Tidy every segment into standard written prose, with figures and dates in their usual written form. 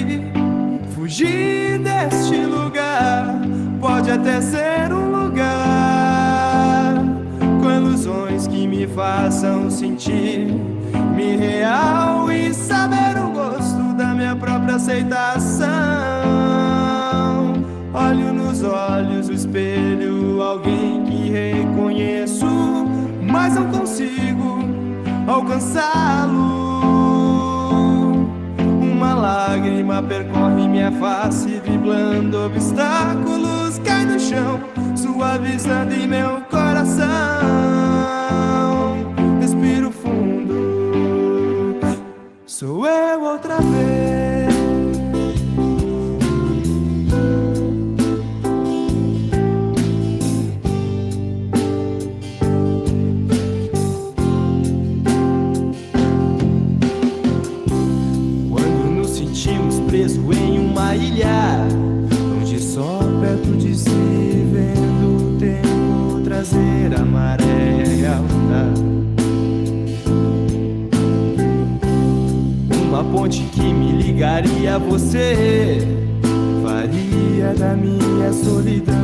daqui, fugir deste lugar. Pode até ser um lugar com ilusões que me façam sentir-me real e saber o gosto da minha própria aceitação. Olho nos olhos o espelho, alguém que reconheço, mas não consigo alcançá-lo. Uma lágrima percorre minha face, driblando obstáculos, cai no chão, suavizando em meu coração. Respiro fundo, sou eu outra vez. Preso em uma ilha, longe só perto de si, vendo o tempo trazer a maré alta. Uma ponte que me ligaria a você, faria da minha solidão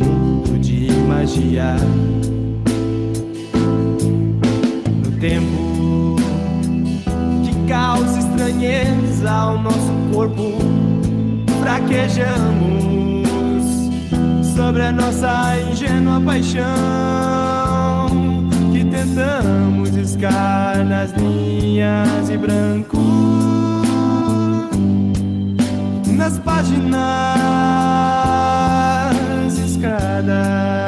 um mundo de magia. No tempo causa estranheza ao nosso corpo, fraquejamos sobre a nossa ingênua paixão, que tentamos riscar nas linhas de branco, nas páginas escadas.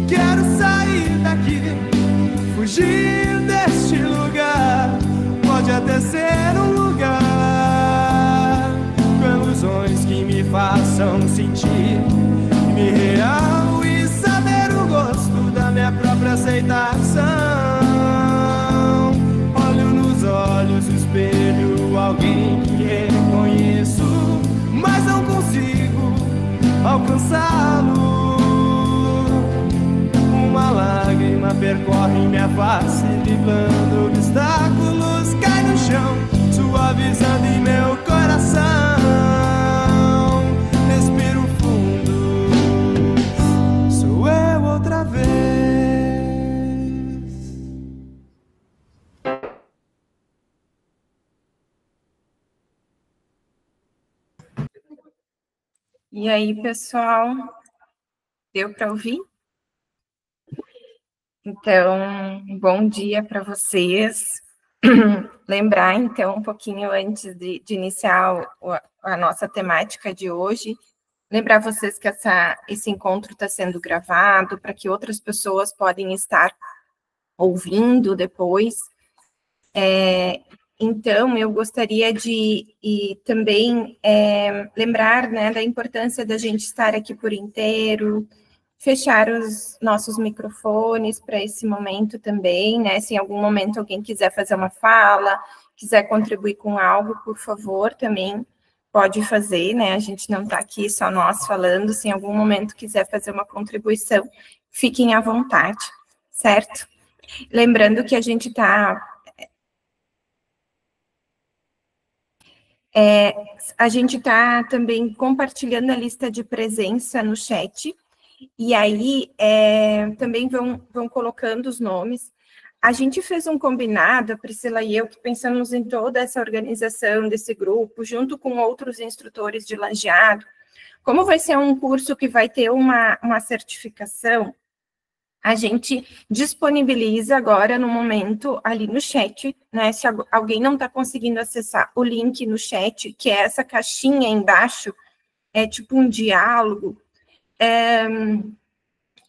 Quero sair daqui, fugir deste lugar. Pode até ser um lugar com ilusões que me façam sentir-me real e saber o gosto da minha própria aceitação. Olho nos olhos o espelho, alguém que reconheço, mas não consigo alcançá-lo. Uma lágrima percorre minha face, driblando obstáculos, cai no chão, suavizando em meu coração. Respiro fundo, sou eu outra vez. E aí, pessoal, deu para ouvir? Então, bom dia para vocês. Lembrar, então, um pouquinho antes de iniciar a nossa temática de hoje, lembrar vocês que esse encontro está sendo gravado para que outras pessoas podem estar ouvindo depois. Então, eu gostaria de também lembrar, né, da importância da gente estar aqui por inteiro, fechar os nossos microfones para esse momento também, né? Se em algum momento alguém quiser fazer uma fala, quiser contribuir com algo, por favor, também pode fazer, né? A gente não está aqui só nós falando, se em algum momento quiser fazer uma contribuição, fiquem à vontade, certo? Lembrando que a gente está... a gente está também compartilhando a lista de presença no chat, e aí também vão colocando os nomes. A gente fez um combinado, a Priscila e eu, que pensamos em toda essa organização desse grupo, junto com outros instrutores de lajeado. Como vai ser um curso que vai ter uma certificação, a gente disponibiliza agora, no momento, ali no chat, né? Se alguém não está conseguindo acessar o link no chat, que é essa caixinha embaixo, é tipo um diálogo,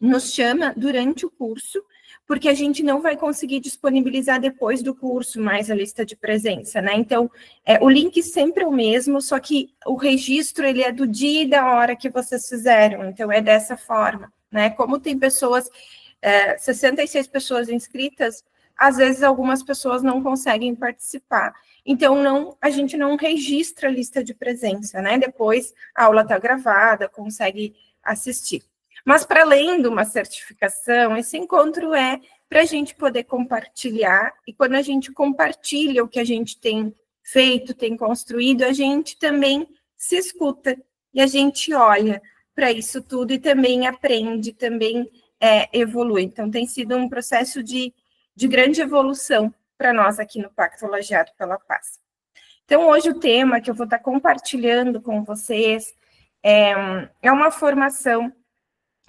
nos chama durante o curso, porque a gente não vai conseguir disponibilizar depois do curso mais a lista de presença, né? Então, o link sempre é o mesmo, só que o registro, ele é do dia e da hora que vocês fizeram, então é dessa forma, né? Como tem pessoas, 66 pessoas inscritas, às vezes algumas pessoas não conseguem participar. Então, a gente não registra a lista de presença, né? Depois a aula está gravada, consegue assistir. Mas, para além de uma certificação, esse encontro é para a gente poder compartilhar, e quando a gente compartilha o que a gente tem feito, tem construído, a gente também se escuta, e a gente olha para isso tudo e também aprende, também evolui. Então, tem sido um processo de grande evolução para nós aqui no Pacto Lajeado pela Paz. Então, hoje o tema que eu vou estar compartilhando com vocês é uma formação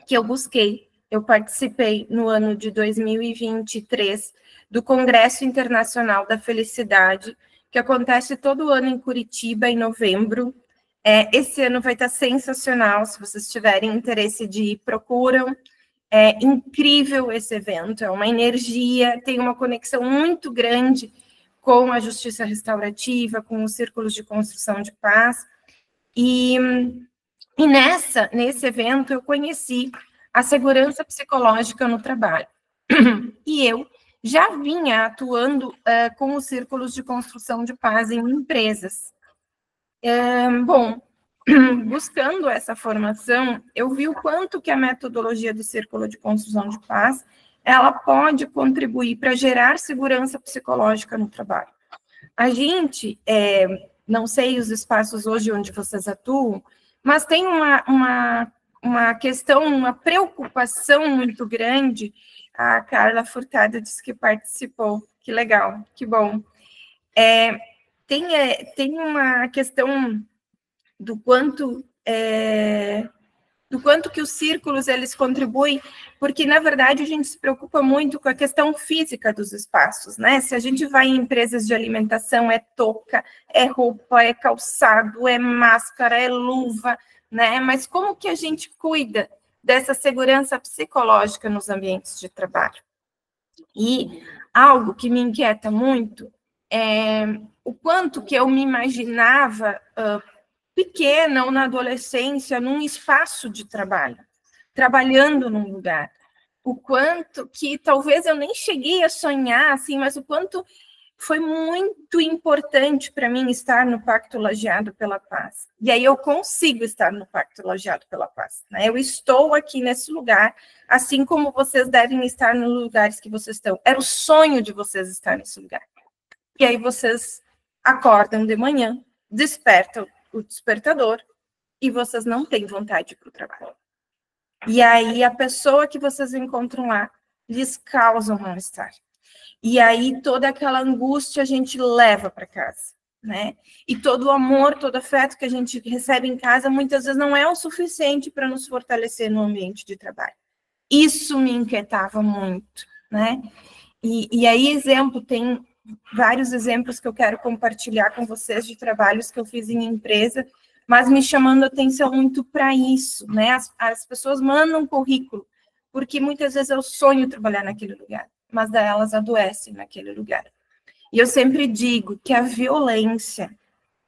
que eu busquei. Eu participei no ano de 2023 do Congresso Internacional da Felicidade, que acontece todo ano em Curitiba, em novembro. Esse ano vai estar sensacional, se vocês tiverem interesse de ir, procuram. É incrível esse evento, é uma energia, tem uma conexão muito grande com a justiça restaurativa, com os círculos de construção de paz. E nesse evento eu conheci a segurança psicológica no trabalho. E eu já vinha atuando com os círculos de construção de paz em empresas. Buscando essa formação, eu vi o quanto que a metodologia do Círculo de Construção de Paz, ela pode contribuir para gerar segurança psicológica no trabalho. A gente, não sei os espaços hoje onde vocês atuam, mas tem uma questão, uma preocupação muito grande. A Carla Furtado disse que participou, que legal, que bom. Tem uma questão do quanto que os círculos eles contribuem, porque, na verdade, a gente se preocupa muito com a questão física dos espaços, né? Se a gente vai em empresas de alimentação, é touca, é roupa, é calçado, é máscara, é luva, né? Mas como que a gente cuida dessa segurança psicológica nos ambientes de trabalho? E algo que me inquieta muito é o quanto que eu me imaginava pequena ou na adolescência, num espaço de trabalho, trabalhando num lugar. O quanto que talvez eu nem cheguei a sonhar, assim, mas o quanto foi muito importante para mim estar no Pacto Lajeado pela Paz. E aí eu consigo estar no Pacto Lajeado pela Paz, né? Eu estou aqui nesse lugar, assim como vocês devem estar nos lugares que vocês estão. Era o sonho de vocês estar nesse lugar. E aí vocês acordam de manhã, despertam o despertador, e vocês não têm vontade de ir para o trabalho. E aí a pessoa que vocês encontram lá lhes causa um mal-estar. E aí toda aquela angústia a gente leva para casa, né? E todo o amor, todo o afeto que a gente recebe em casa, muitas vezes não é o suficiente para nos fortalecer no ambiente de trabalho. Isso me inquietava muito, né? E aí, tem vários exemplos que eu quero compartilhar com vocês de trabalhos que eu fiz em empresa, mas me chamando a atenção muito para isso, né? As pessoas mandam currículo, porque muitas vezes eu sonho trabalhar naquele lugar, mas daí elas adoecem naquele lugar. E eu sempre digo que a violência,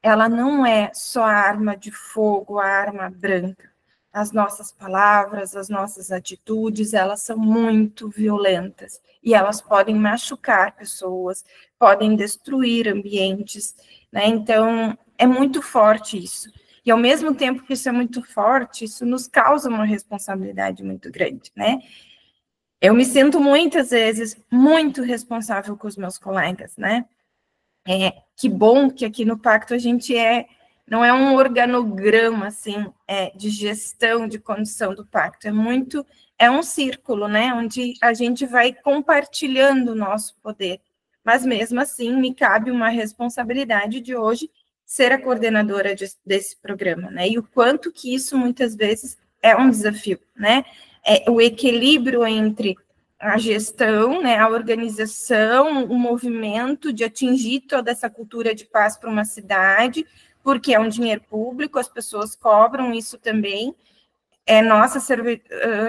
ela não é só a arma de fogo, a arma branca. As nossas palavras, as nossas atitudes, elas são muito violentas. E elas podem machucar pessoas, podem destruir ambientes, né? Então, é muito forte isso. E, ao mesmo tempo que isso é muito forte, isso nos causa uma responsabilidade muito grande, né? Eu me sinto, muitas vezes, muito responsável com os meus colegas, né? Que bom que aqui no Pacto a gente não é um organograma, assim, de gestão, de condução do Pacto, é um círculo, né, onde a gente vai compartilhando o nosso poder, mas mesmo assim me cabe uma responsabilidade de hoje ser a coordenadora desse programa, né, e o quanto que isso muitas vezes é um desafio, né, o equilíbrio entre a gestão, né, a organização, o movimento de atingir toda essa cultura de paz para uma cidade, porque é um dinheiro público, as pessoas cobram isso também, é nossa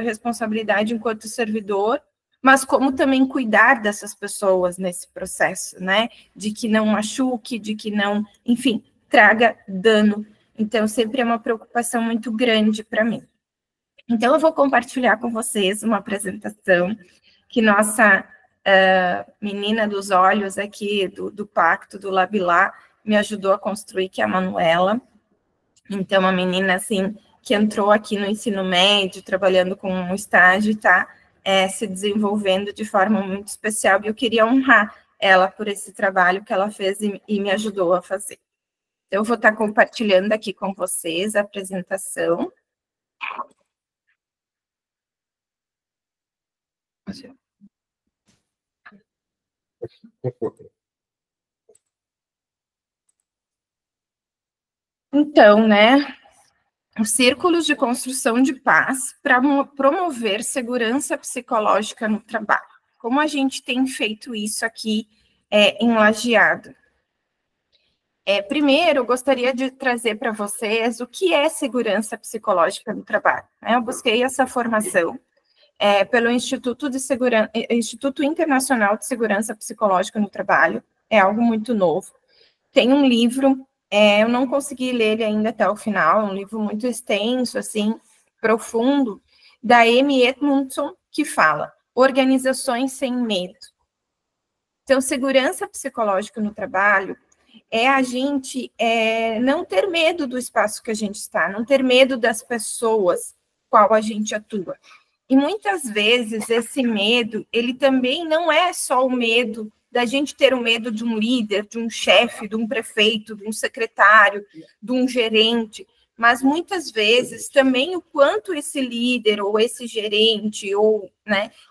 responsabilidade enquanto servidor, mas como também cuidar dessas pessoas nesse processo, né? De que não machuque, de que não, enfim, traga dano. Então, sempre é uma preocupação muito grande para mim. Então, eu vou compartilhar com vocês uma apresentação que nossa menina dos olhos aqui do Pacto, do Labilá, me ajudou a construir, que é a Manuela. Então, uma menina, assim, que entrou aqui no ensino médio, trabalhando com um estágio, está se desenvolvendo de forma muito especial, e eu queria honrar ela por esse trabalho que ela fez e me ajudou a fazer. Eu vou estar compartilhando aqui com vocês a apresentação. Então, né, os círculos de construção de paz para promover segurança psicológica no trabalho. Como a gente tem feito isso aqui em Lajeado? Primeiro, eu gostaria de trazer para vocês o que é segurança psicológica no trabalho. Eu busquei essa formação pelo Instituto Internacional de Segurança Psicológica no Trabalho, é algo muito novo. Tem um livro, eu não consegui ler ele ainda até o final, é um livro muito extenso, assim, profundo, da Amy Edmondson, que fala Organizações Sem Medo. Então, segurança psicológica no trabalho é a gente não ter medo do espaço que a gente está, não ter medo das pessoas qual a gente atua. E muitas vezes esse medo, ele também não é só o medo da gente ter o medo de um líder, de um chefe, de um prefeito, de um secretário, de um gerente, mas muitas vezes também o quanto esse líder ou esse gerente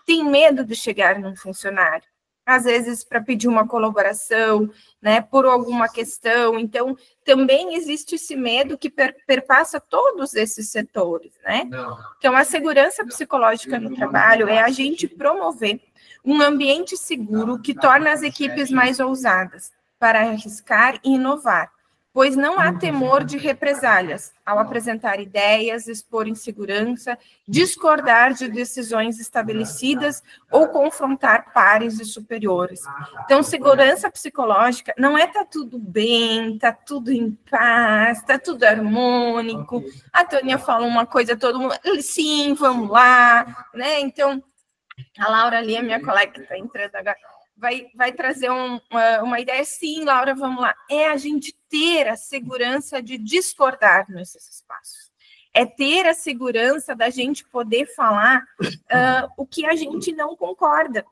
tem medo de chegar num funcionário. Às vezes para pedir uma colaboração, né, por alguma questão. Então, também existe esse medo que perpassa todos esses setores, né? Então, a segurança psicológica no trabalho é a gente promover um ambiente seguro que torna as equipes mais ousadas para arriscar e inovar, pois não há temor de represálias ao apresentar ideias, expor insegurança, discordar de decisões estabelecidas ou confrontar pares e superiores. Então, segurança psicológica não é tá tudo bem, tá tudo em paz, tá tudo harmônico. A Tônia fala uma coisa, todo mundo, sim, vamos lá, né? Então, a Laura ali, a minha colega que está entrando agora, vai trazer uma ideia, sim, Laura, vamos lá. É a gente ter a segurança de discordar nesses espaços. É ter a segurança da gente poder falar o que a gente não concorda.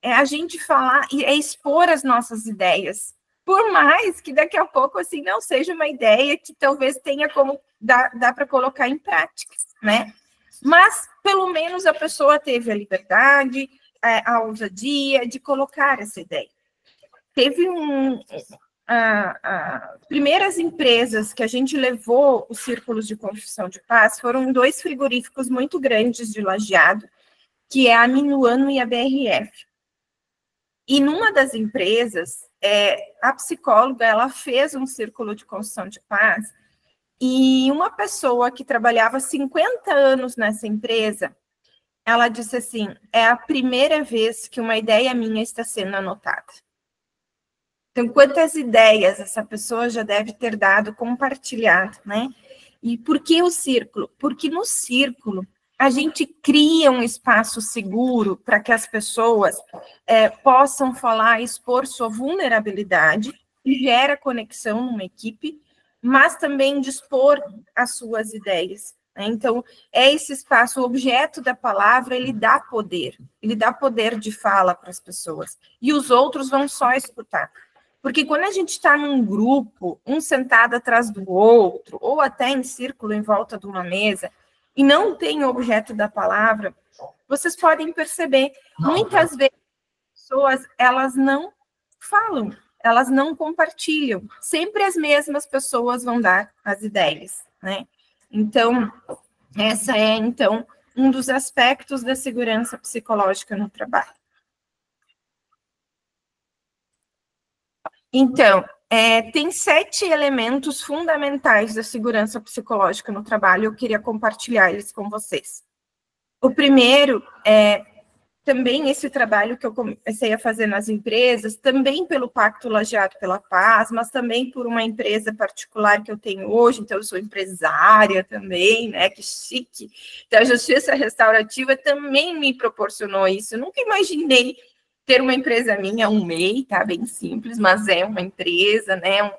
É a gente falar e expor as nossas ideias. Por mais que daqui a pouco, assim, não seja uma ideia que talvez tenha como dá para colocar em prática, né? Mas, pelo menos, a pessoa teve a liberdade, a ousadia de colocar essa ideia. Teve primeiras empresas que a gente levou os círculos de construção de paz foram 2 frigoríficos muito grandes de Lajeado, que é a Minuano e a BRF. E numa das empresas, a psicóloga, ela fez um círculo de construção de paz, e uma pessoa que trabalhava 50 anos nessa empresa, ela disse assim, é a primeira vez que uma ideia minha está sendo anotada. Então, quantas ideias essa pessoa já deve ter dado, compartilhado, né? E por que o círculo? Porque no círculo, a gente cria um espaço seguro para que as pessoas possam falar, expor sua vulnerabilidade, e gera conexão numa equipe, mas também dispor as suas ideias. Então, esse espaço, o objeto da palavra, ele dá poder de fala para as pessoas, e os outros vão só escutar. Porque quando a gente está num grupo, um sentado atrás do outro, ou até em círculo em volta de uma mesa, e não tem o objeto da palavra, vocês podem perceber, muitas vezes as pessoas, elas não falam, elas não compartilham, sempre as mesmas pessoas vão dar as ideias, né? Então, essa é, então, um dos aspectos da segurança psicológica no trabalho. Então, tem 7 elementos fundamentais da segurança psicológica no trabalho, eu queria compartilhar eles com vocês. O primeiro é também esse trabalho que eu comecei a fazer nas empresas, também pelo Pacto Lajeado pela Paz, mas também por uma empresa particular que eu tenho hoje, então eu sou empresária também, né, que chique. Então a justiça restaurativa também me proporcionou isso, eu nunca imaginei ter uma empresa minha, um MEI, tá, bem simples, mas é uma empresa, né,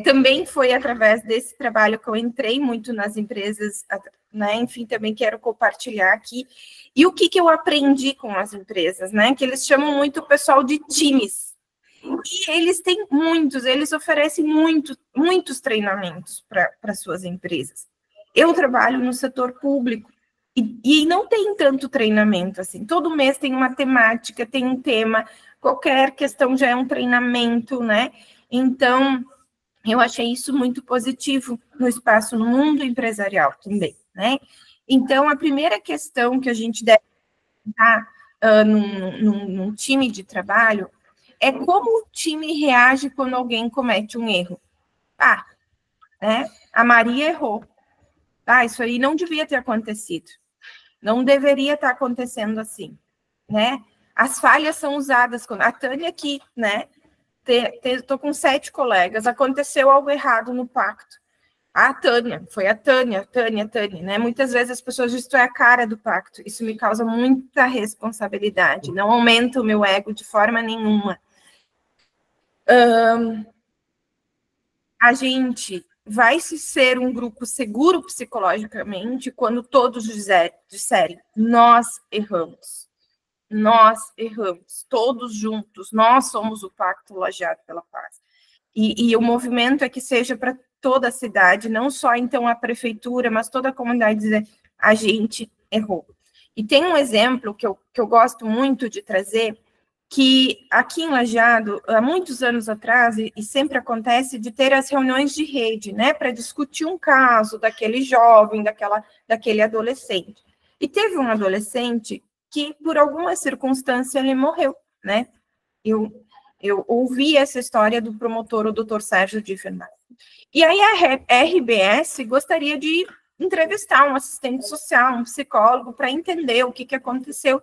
Também foi através desse trabalho que eu entrei muito nas empresas, né? Enfim, também quero compartilhar aqui. E o que eu aprendi com as empresas, né? Que eles chamam muito o pessoal de times. E eles têm eles oferecem muitos treinamentos para suas empresas. Eu trabalho no setor público e não tem tanto treinamento assim. Todo mês tem uma temática, tem um tema, qualquer questão já é um treinamento, né? Então, eu achei isso muito positivo no espaço, no mundo empresarial também, né? Então, a primeira questão que a gente deve dar num time de trabalho é como o time reage quando alguém comete um erro. Né? A Maria errou. Isso aí não devia ter acontecido. Não deveria estar acontecendo assim, né? As falhas são usadas quando a Tânia aqui, né? Estou com 7 colegas, aconteceu algo errado no pacto. A Tânia, foi a Tânia, né? Muitas vezes as pessoas dizem, isso é a cara do pacto. Isso me causa muita responsabilidade, não aumenta o meu ego de forma nenhuma. A gente vai ser um grupo seguro psicologicamente quando todos disserem, nós erramos, todos juntos, nós somos o pacto lajeado pela paz. E o movimento é que seja para toda a cidade, não só, então, a prefeitura, mas toda a comunidade dizer, a gente errou. E tem um exemplo que eu gosto muito de trazer, que aqui em Lajeado, há muitos anos atrás, e sempre acontece, de ter as reuniões de rede, né, para discutir um caso daquele jovem, daquele adolescente. E teve um adolescente que, por alguma circunstância, ele morreu, né? Eu ouvi essa história do promotor, o doutor Sérgio Diffenbach. E aí a RBS gostaria de entrevistar um assistente social, um psicólogo, para entender o que aconteceu.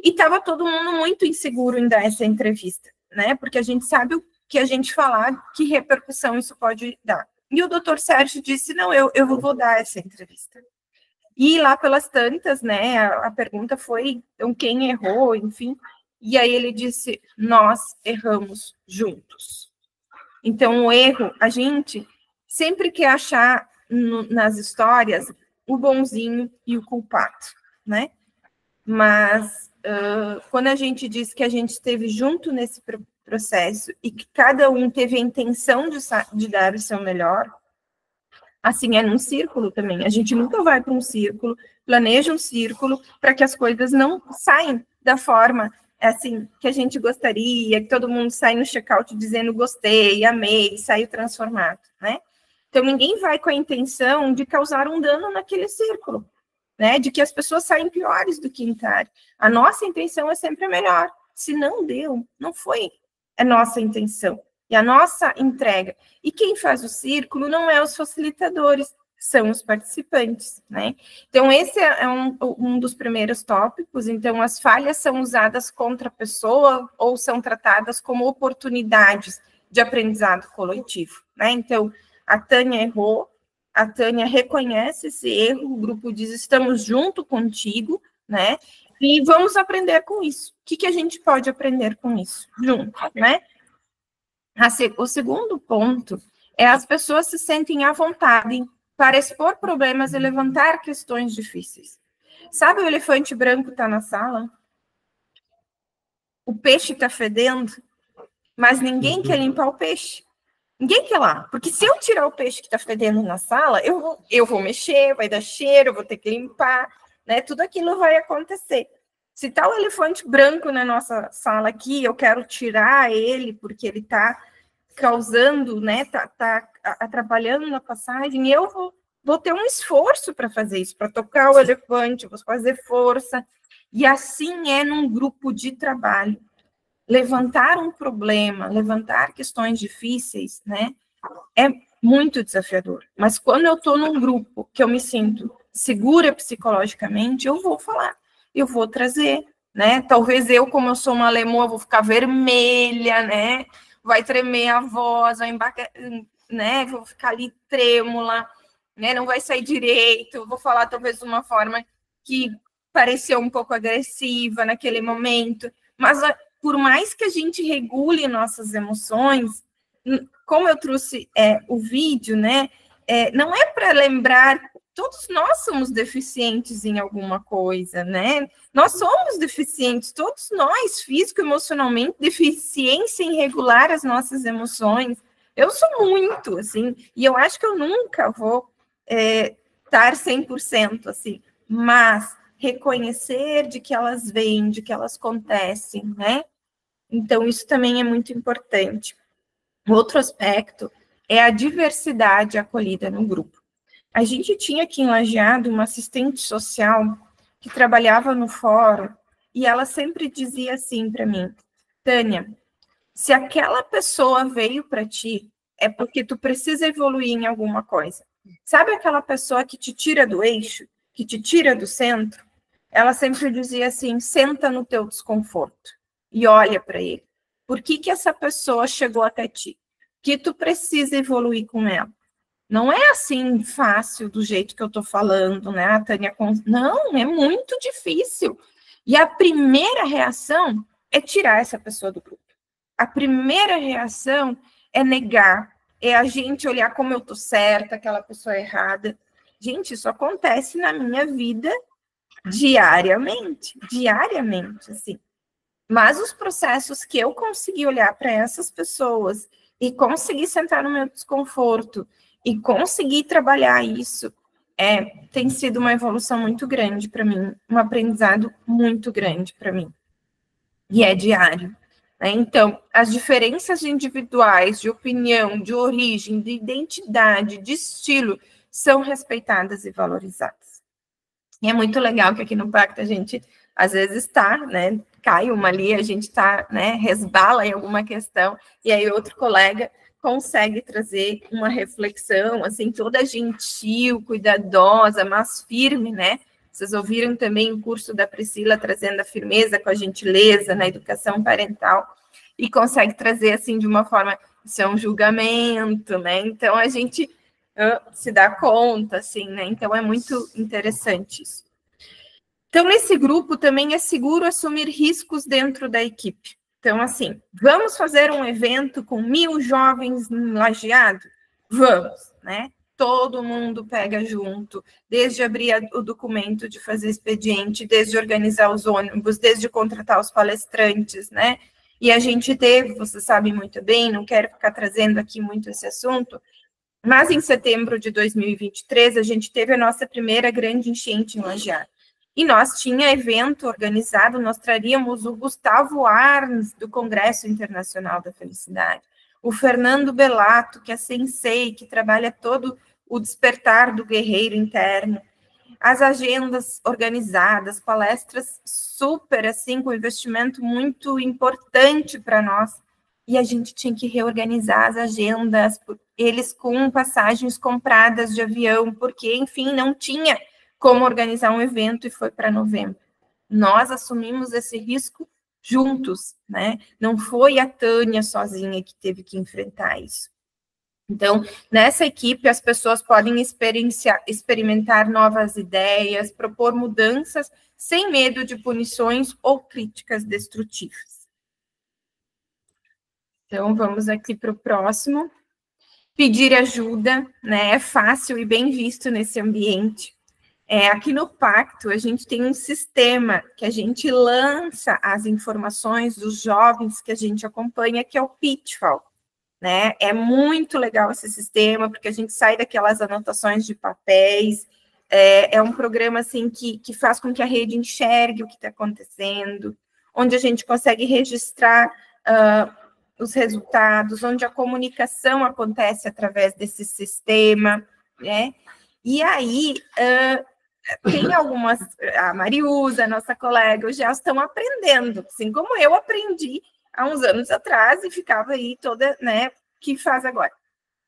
E estava todo mundo muito inseguro em dar essa entrevista, né? Porque a gente sabe o que a gente falar, que repercussão isso pode dar. E o doutor Sérgio disse, não, eu vou dar essa entrevista. E lá pelas tantas, né, a pergunta foi, então, quem errou, enfim. E aí ele disse, nós erramos juntos. Então, o erro, a gente sempre quer achar nas histórias o bonzinho e o culpado, né? Mas quando a gente diz que a gente esteve junto nesse processo e que cada um teve a intenção de dar o seu melhor, assim é num círculo também. A gente nunca vai para um círculo, planeja um círculo para que as coisas não saiam da forma assim que a gente gostaria, que todo mundo sai no check-out dizendo gostei, amei, saiu transformado, né? Então ninguém vai com a intenção de causar um dano naquele círculo, né? De que as pessoas saem piores do que entraram. A nossa intenção é sempre a melhor. Se não deu, não foi a nossa intenção. E a nossa entrega. E quem faz o círculo não é os facilitadores, são os participantes, né? Então, esse é um dos primeiros tópicos. Então, as falhas são usadas contra a pessoa ou são tratadas como oportunidades de aprendizado coletivo, né? Então, a Tânia errou, a Tânia reconhece esse erro, o grupo diz, estamos junto contigo, né? E vamos aprender com isso. O que a gente pode aprender com isso? Junto, né? O segundo ponto é as pessoas se sentem à vontade para expor problemas e levantar questões difíceis. Sabe o elefante branco está na sala? O peixe está fedendo, mas ninguém quer limpar o peixe. Ninguém quer lá, porque se eu tirar o peixe que está fedendo na sala, eu vou mexer, vai dar cheiro, eu vou ter que limpar, né? Tudo aquilo vai acontecer. Se está o elefante branco na nossa sala aqui, eu quero tirar ele, porque ele está causando, né? Tá atrapalhando na passagem, e eu vou ter um esforço para fazer isso, para tocar o elefante, vou fazer força. E assim é num grupo de trabalho. Levantar um problema, levantar questões difíceis, né, é muito desafiador. Mas quando eu estou num grupo que eu me sinto segura psicologicamente, eu vou falar, eu vou trazer, né? Talvez eu, como eu sou uma alemã, vou ficar vermelha, né? Vai tremer a voz, né? Vou ficar ali trêmula, né? Não vai sair direito, vou falar talvez de uma forma que pareceu um pouco agressiva naquele momento, mas por mais que a gente regule nossas emoções, como eu trouxe o vídeo, né, não é para lembrar, todos nós somos deficientes em alguma coisa, né? Nós somos deficientes, todos nós, físico, emocionalmente, deficiência em regular as nossas emoções. Eu sou muito, assim, e eu acho que eu nunca vou estar 100%, assim, mas reconhecer de que elas vêm, de que elas acontecem, né? Então, isso também é muito importante. Outro aspecto é a diversidade acolhida no grupo. A gente tinha aqui em Lajeado uma assistente social que trabalhava no fórum e ela sempre dizia assim para mim: Tânia, se aquela pessoa veio para ti, é porque tu precisa evoluir em alguma coisa. Sabe aquela pessoa que te tira do eixo, que te tira do centro? Ela sempre dizia assim: senta no teu desconforto e olha para ele. Por que essa pessoa chegou até ti? Que tu precisa evoluir com ela. Não é assim fácil do jeito que eu estou falando, né, a Tânia? Não, é muito difícil. E a primeira reação é tirar essa pessoa do grupo. A primeira reação é negar, é a gente olhar como eu estou certa, aquela pessoa é errada. Gente, isso acontece na minha vida diariamente, assim. Mas os processos que eu consegui olhar para essas pessoas e conseguir sentar no meu desconforto e conseguir trabalhar isso, tem sido uma evolução muito grande para mim, um aprendizado muito grande para mim. E é diário. Né? Então, as diferenças individuais, de opinião, de origem, de identidade, de estilo, são respeitadas e valorizadas. E é muito legal que aqui no Pacto a gente, às vezes, está, né? Cai uma ali, a gente está, né? Resbala em alguma questão, e aí outro colega consegue trazer uma reflexão, assim, toda gentil, cuidadosa, mas firme, né? Vocês ouviram também o curso da Priscila trazendo a firmeza com a gentileza na educação parental, e consegue trazer, assim, de uma forma, isso é um julgamento, né? Então, a gente se dá conta, assim, né? Então, é muito interessante isso. Então, nesse grupo também é seguro assumir riscos dentro da equipe. Então, assim, vamos fazer um evento com 1.000 jovens em Lajeado? Vamos, né? Todo mundo pega junto, desde abrir o documento de fazer expediente, desde organizar os ônibus, desde contratar os palestrantes, né? E a gente teve, vocês sabem muito bem, não quero ficar trazendo aqui muito esse assunto, mas em setembro de 2023, a gente teve a nossa primeira grande enchente em Lajeado. E nós tinha evento organizado, nós traríamos o Gustavo Arns, do Congresso Internacional da Felicidade, o Fernando Bellato, que é sensei, que trabalha todo o despertar do guerreiro interno, as agendas organizadas, palestras super, assim, com investimento muito importante para nós, e a gente tinha que reorganizar as agendas, eles com passagens compradas de avião, porque, enfim, não tinha como organizar um evento, e foi para novembro. Nós assumimos esse risco juntos, né? Não foi a Tânia sozinha que teve que enfrentar isso. Então, nessa equipe, as pessoas podem experimentar novas ideias, propor mudanças, sem medo de punições ou críticas destrutivas. Então, vamos aqui para o próximo. Pedir ajuda, né? É fácil e bem visto nesse ambiente. Aqui no Pacto, a gente tem um sistema que a gente lança as informações dos jovens que a gente acompanha, que é o Pitfall, né? É muito legal esse sistema, porque a gente sai daquelas anotações de papéis, é um programa, assim, que faz com que a rede enxergue o que está acontecendo, onde a gente consegue registrar os resultados, onde a comunicação acontece através desse sistema, né? E aí, tem algumas, a Mariusa, nossa colega, já estão aprendendo, assim como eu aprendi há uns anos atrás e ficava aí toda, né, que faz agora.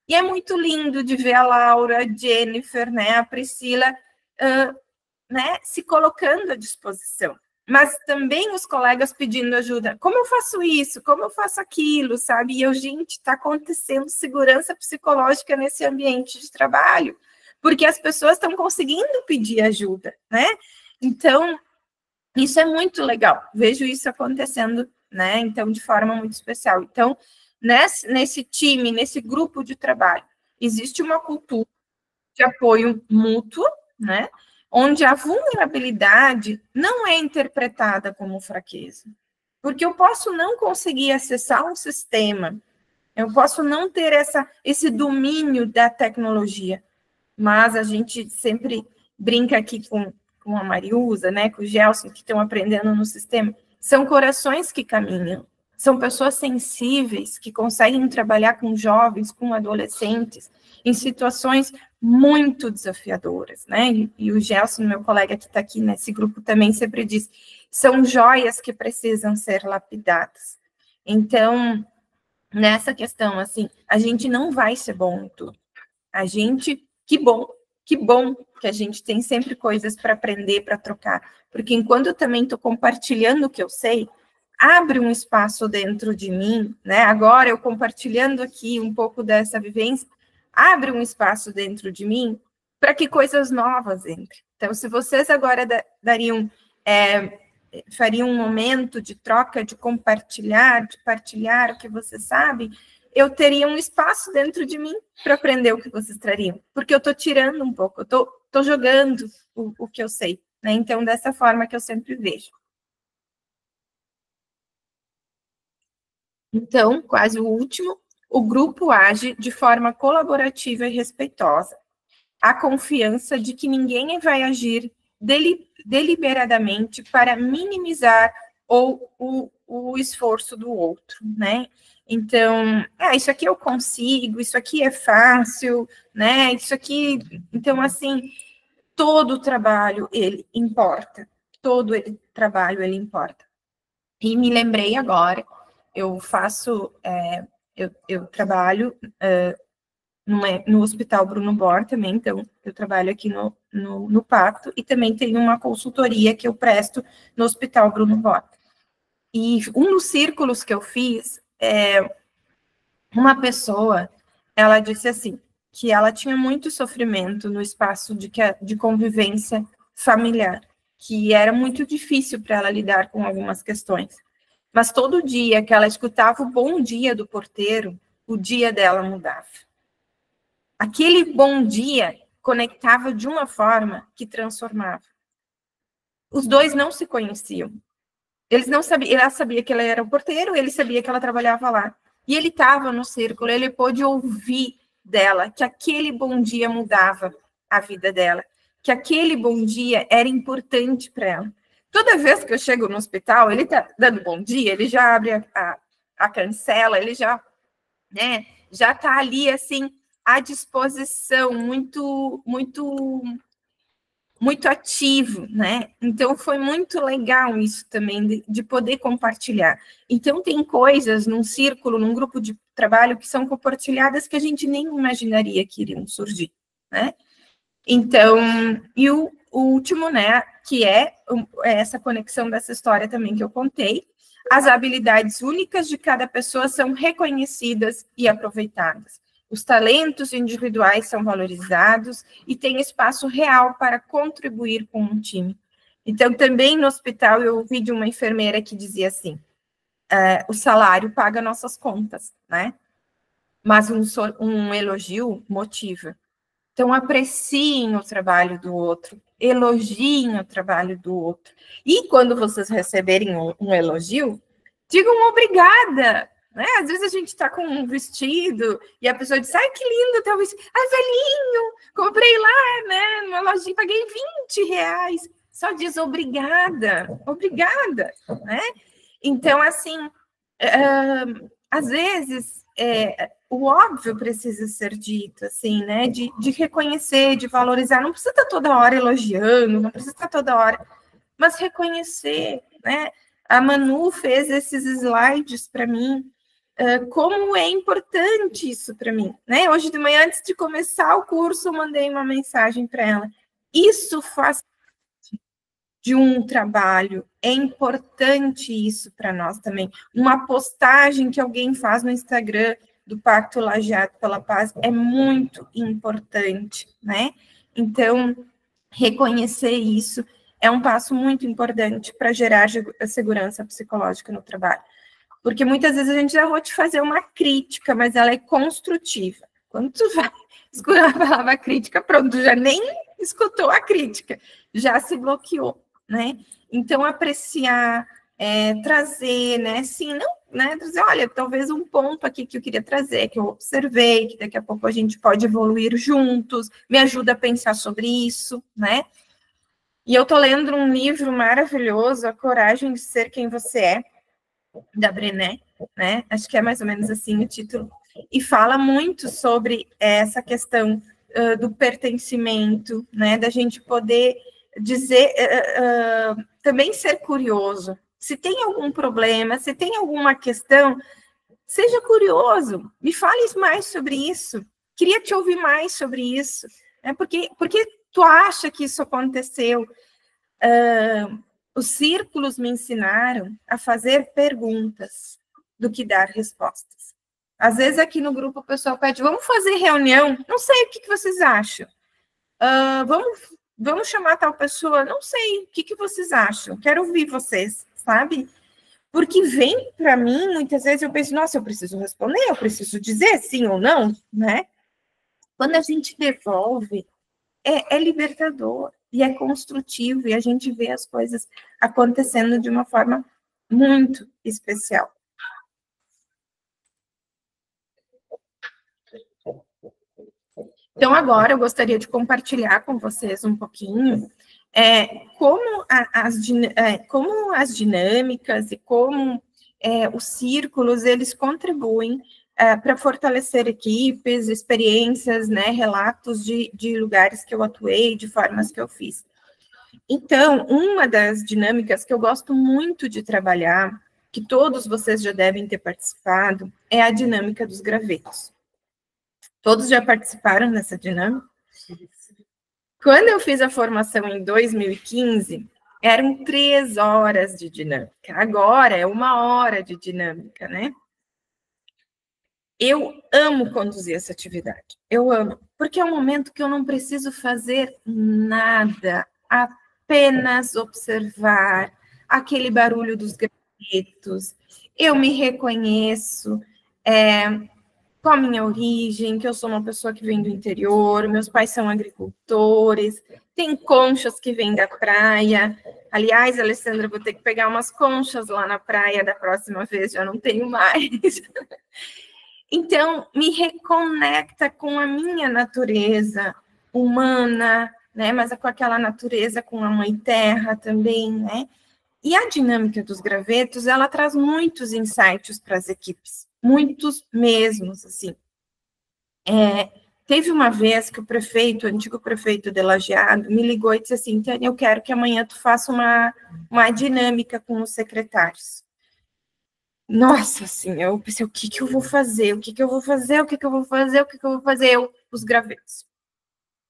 E é muito lindo de ver a Laura, a Jennifer, né, a Priscila, né, se colocando à disposição. Mas também os colegas pedindo ajuda. Como eu faço isso? Como eu faço aquilo, sabe? E eu, gente, está acontecendo segurança psicológica nesse ambiente de trabalho, porque as pessoas estão conseguindo pedir ajuda, né? Então, isso é muito legal. Vejo isso acontecendo, né? Então, de forma muito especial. Então, nesse time, nesse grupo de trabalho, existe uma cultura de apoio mútuo, né? Onde a vulnerabilidade não é interpretada como fraqueza. Porque eu posso não conseguir acessar um sistema, eu posso não ter esse domínio da tecnologia, mas a gente sempre brinca aqui com a Mariusa, né, com o Gelson, que estão aprendendo no sistema, são corações que caminham, são pessoas sensíveis, que conseguem trabalhar com jovens, com adolescentes, em situações muito desafiadoras, né? E o Gelson, meu colega que está aqui nesse grupo, também sempre diz, são joias que precisam ser lapidadas. Então, nessa questão, assim, a gente não vai ser bom em tudo. A gente, que bom que a gente tem sempre coisas para aprender, para trocar. Porque enquanto eu também estou compartilhando o que eu sei, abre um espaço dentro de mim, né? Agora eu compartilhando aqui um pouco dessa vivência, abre um espaço dentro de mim para que coisas novas entrem. Então, se vocês agora fariam um momento de troca, de compartilhar, de partilhar o que vocês sabem, eu teria um espaço dentro de mim para aprender o que vocês trariam, porque eu estou tirando um pouco, eu estou jogando o que eu sei, né? Então, dessa forma que eu sempre vejo. Então, quase o último, o grupo age de forma colaborativa e respeitosa. Há confiança de que ninguém vai agir deliberadamente para minimizar o esforço do outro, né? Então, isso aqui eu consigo, isso aqui é fácil, né? Isso aqui, então, assim, todo o trabalho, ele importa. Todo trabalho, ele importa. E me lembrei agora, eu faço, eu trabalho no Hospital Bruno Bor também, então eu trabalho aqui no Pacto, e também tenho uma consultoria que eu presto no Hospital Bruno Bor. E um dos círculos que eu fiz, uma pessoa, ela disse assim, que ela tinha muito sofrimento no espaço de convivência familiar, que era muito difícil para ela lidar com algumas questões. Mas todo dia que ela escutava o bom dia do porteiro, o dia dela mudava. Aquele bom dia conectava de uma forma que transformava. Os dois não se conheciam. Eles não sabiam, ela sabia que ele era o porteiro, ele sabia que ela trabalhava lá. E ele estava no círculo, ele pôde ouvir dela que aquele bom dia mudava a vida dela, que aquele bom dia era importante para ela. Toda vez que eu chego no hospital, ele está dando bom dia, ele já abre a cancela, ele já está ali, assim, à disposição, muito ativo, né? Então, foi muito legal isso também, de poder compartilhar. Então, tem coisas num círculo, num grupo de trabalho, que são compartilhadas que a gente nem imaginaria que iriam surgir, né? Então, e o último, né, que é essa conexão dessa história também que eu contei, as habilidades únicas de cada pessoa são reconhecidas e aproveitadas. Os talentos individuais são valorizados e tem espaço real para contribuir com um time. Então, também no hospital, eu ouvi de uma enfermeira que dizia assim, o salário paga nossas contas, né? Mas um elogio motiva. Então, apreciem o trabalho do outro, elogiem o trabalho do outro. E quando vocês receberem um elogio, digam obrigada. Né? Às vezes a gente está com um vestido e a pessoa diz, ai, que lindo o teu vestido. Ai, velhinho, comprei lá, né, numa lojinha, paguei R$20. Só diz obrigada, obrigada, né? Então, assim, às vezes, o óbvio precisa ser dito, assim, né? De reconhecer, de valorizar. Não precisa estar toda hora elogiando, não precisa estar toda hora, mas reconhecer, né? A Manu fez esses slides para mim, como é importante isso para mim, né? Hoje de manhã, antes de começar o curso, eu mandei uma mensagem para ela. Isso faz parte de um trabalho, é importante isso para nós também. Uma postagem que alguém faz no Instagram do Pacto Lajeado pela Paz é muito importante, né? Então, reconhecer isso é um passo muito importante para gerar a segurança psicológica no trabalho. Porque muitas vezes a gente já vou te fazer uma crítica, mas ela é construtiva. Quando tu vai escutar a palavra crítica, pronto, já nem escutou a crítica, já se bloqueou, né? Então, apreciar, trazer, né? Sim, não, né? Trazer, olha, talvez um ponto aqui que eu queria trazer, que eu observei, que daqui a pouco a gente pode evoluir juntos, me ajuda a pensar sobre isso, né? E eu tô lendo um livro maravilhoso, A Coragem de Ser Quem Você É, da Brené, né? Acho que é mais ou menos assim o título. E fala muito sobre essa questão do pertencimento, né? Da gente poder dizer, também ser curioso. Se tem algum problema, se tem alguma questão, seja curioso, me fale mais sobre isso. Queria te ouvir mais sobre isso. Né? Porque tu acha que isso aconteceu? Os círculos me ensinaram a fazer perguntas do que dar respostas. Às vezes aqui no grupo o pessoal pede, vamos fazer reunião? Não sei, o que vocês acham? Vamos chamar tal pessoa? Não sei, o que vocês acham? Quero ouvir vocês, sabe? Porque vem para mim, muitas vezes eu penso, nossa, eu preciso responder, eu preciso dizer sim ou não, né? Quando a gente devolve, é libertador e é construtivo, e a gente vê as coisas acontecendo de uma forma muito especial. Então, agora eu gostaria de compartilhar com vocês um pouquinho como as dinâmicas e como os círculos, eles contribuem para fortalecer equipes, experiências, né, relatos de lugares que eu atuei, de formas que eu fiz. Então, uma das dinâmicas que eu gosto muito de trabalhar, que todos vocês já devem ter participado, é a dinâmica dos gravetos. Todos já participaram dessa dinâmica? Quando eu fiz a formação em 2015, eram 3 horas de dinâmica. Agora é 1 hora de dinâmica, né? Eu amo conduzir essa atividade. Eu amo. Porque é um momento que eu não preciso fazer nada, apenas observar aquele barulho dos gravetos. Eu me reconheço, com a minha origem, que eu sou uma pessoa que vem do interior, meus pais são agricultores, tem conchas que vêm da praia. Aliás, Alessandra, vou ter que pegar umas conchas lá na praia da próxima vez, já não tenho mais. Então, me reconecta com a minha natureza humana, né? Mas com aquela natureza com a mãe terra também, né? E a dinâmica dos gravetos, ela traz muitos insights para as equipes, muitos mesmos, assim. Teve uma vez que o antigo prefeito de Lajeado, me ligou e disse assim, Tânia, eu quero que amanhã tu faça uma dinâmica com os secretários. Nossa, assim, eu pensei, o que eu vou fazer? O que eu vou fazer? O que eu vou fazer? O que eu vou fazer? Os gravetos.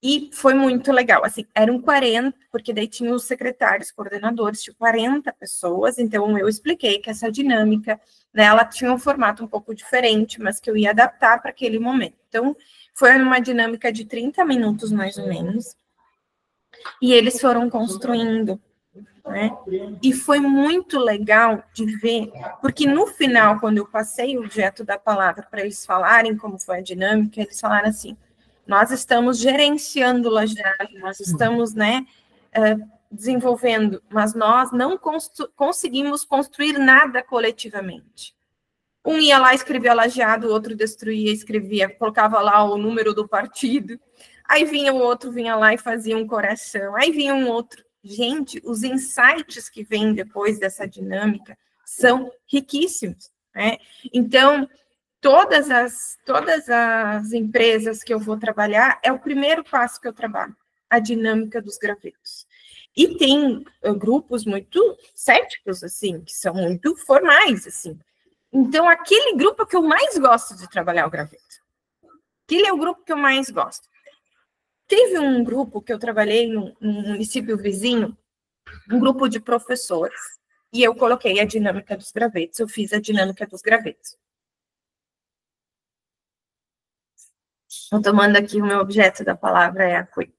E foi muito legal, assim, eram 40, porque daí tinha os secretários, coordenadores, tinha 40 pessoas, então eu expliquei que essa dinâmica, né, ela tinha um formato um pouco diferente, mas que eu ia adaptar para aquele momento. Então, foi uma dinâmica de 30 minutos, mais ou menos, e eles foram construindo, né, e foi muito legal de ver, porque no final, quando eu passei o objeto da palavra para eles falarem como foi a dinâmica, eles falaram assim, nós estamos gerenciando Lajeado, nós estamos, né, desenvolvendo, mas nós não conseguimos construir nada coletivamente. Um ia lá, escrevia Lajeado, o outro destruía, escrevia, colocava lá o número do partido, aí vinha o outro, vinha lá e fazia um coração, aí vinha um outro. Gente, os insights que vêm depois dessa dinâmica são riquíssimos, né? Então, todas as empresas que eu vou trabalhar, é o primeiro passo que eu trabalho, a dinâmica dos gravetos. E tem grupos muito céticos, assim, que são muito formais, assim. Então, aquele grupo que eu mais gosto de trabalhar o graveto. Aquele é o grupo que eu mais gosto. Teve um grupo que eu trabalhei num município vizinho, um grupo de professores, e eu coloquei a dinâmica dos gravetos, eu fiz a dinâmica dos gravetos. Estou tomando aqui o meu objeto da palavra, é a cuia.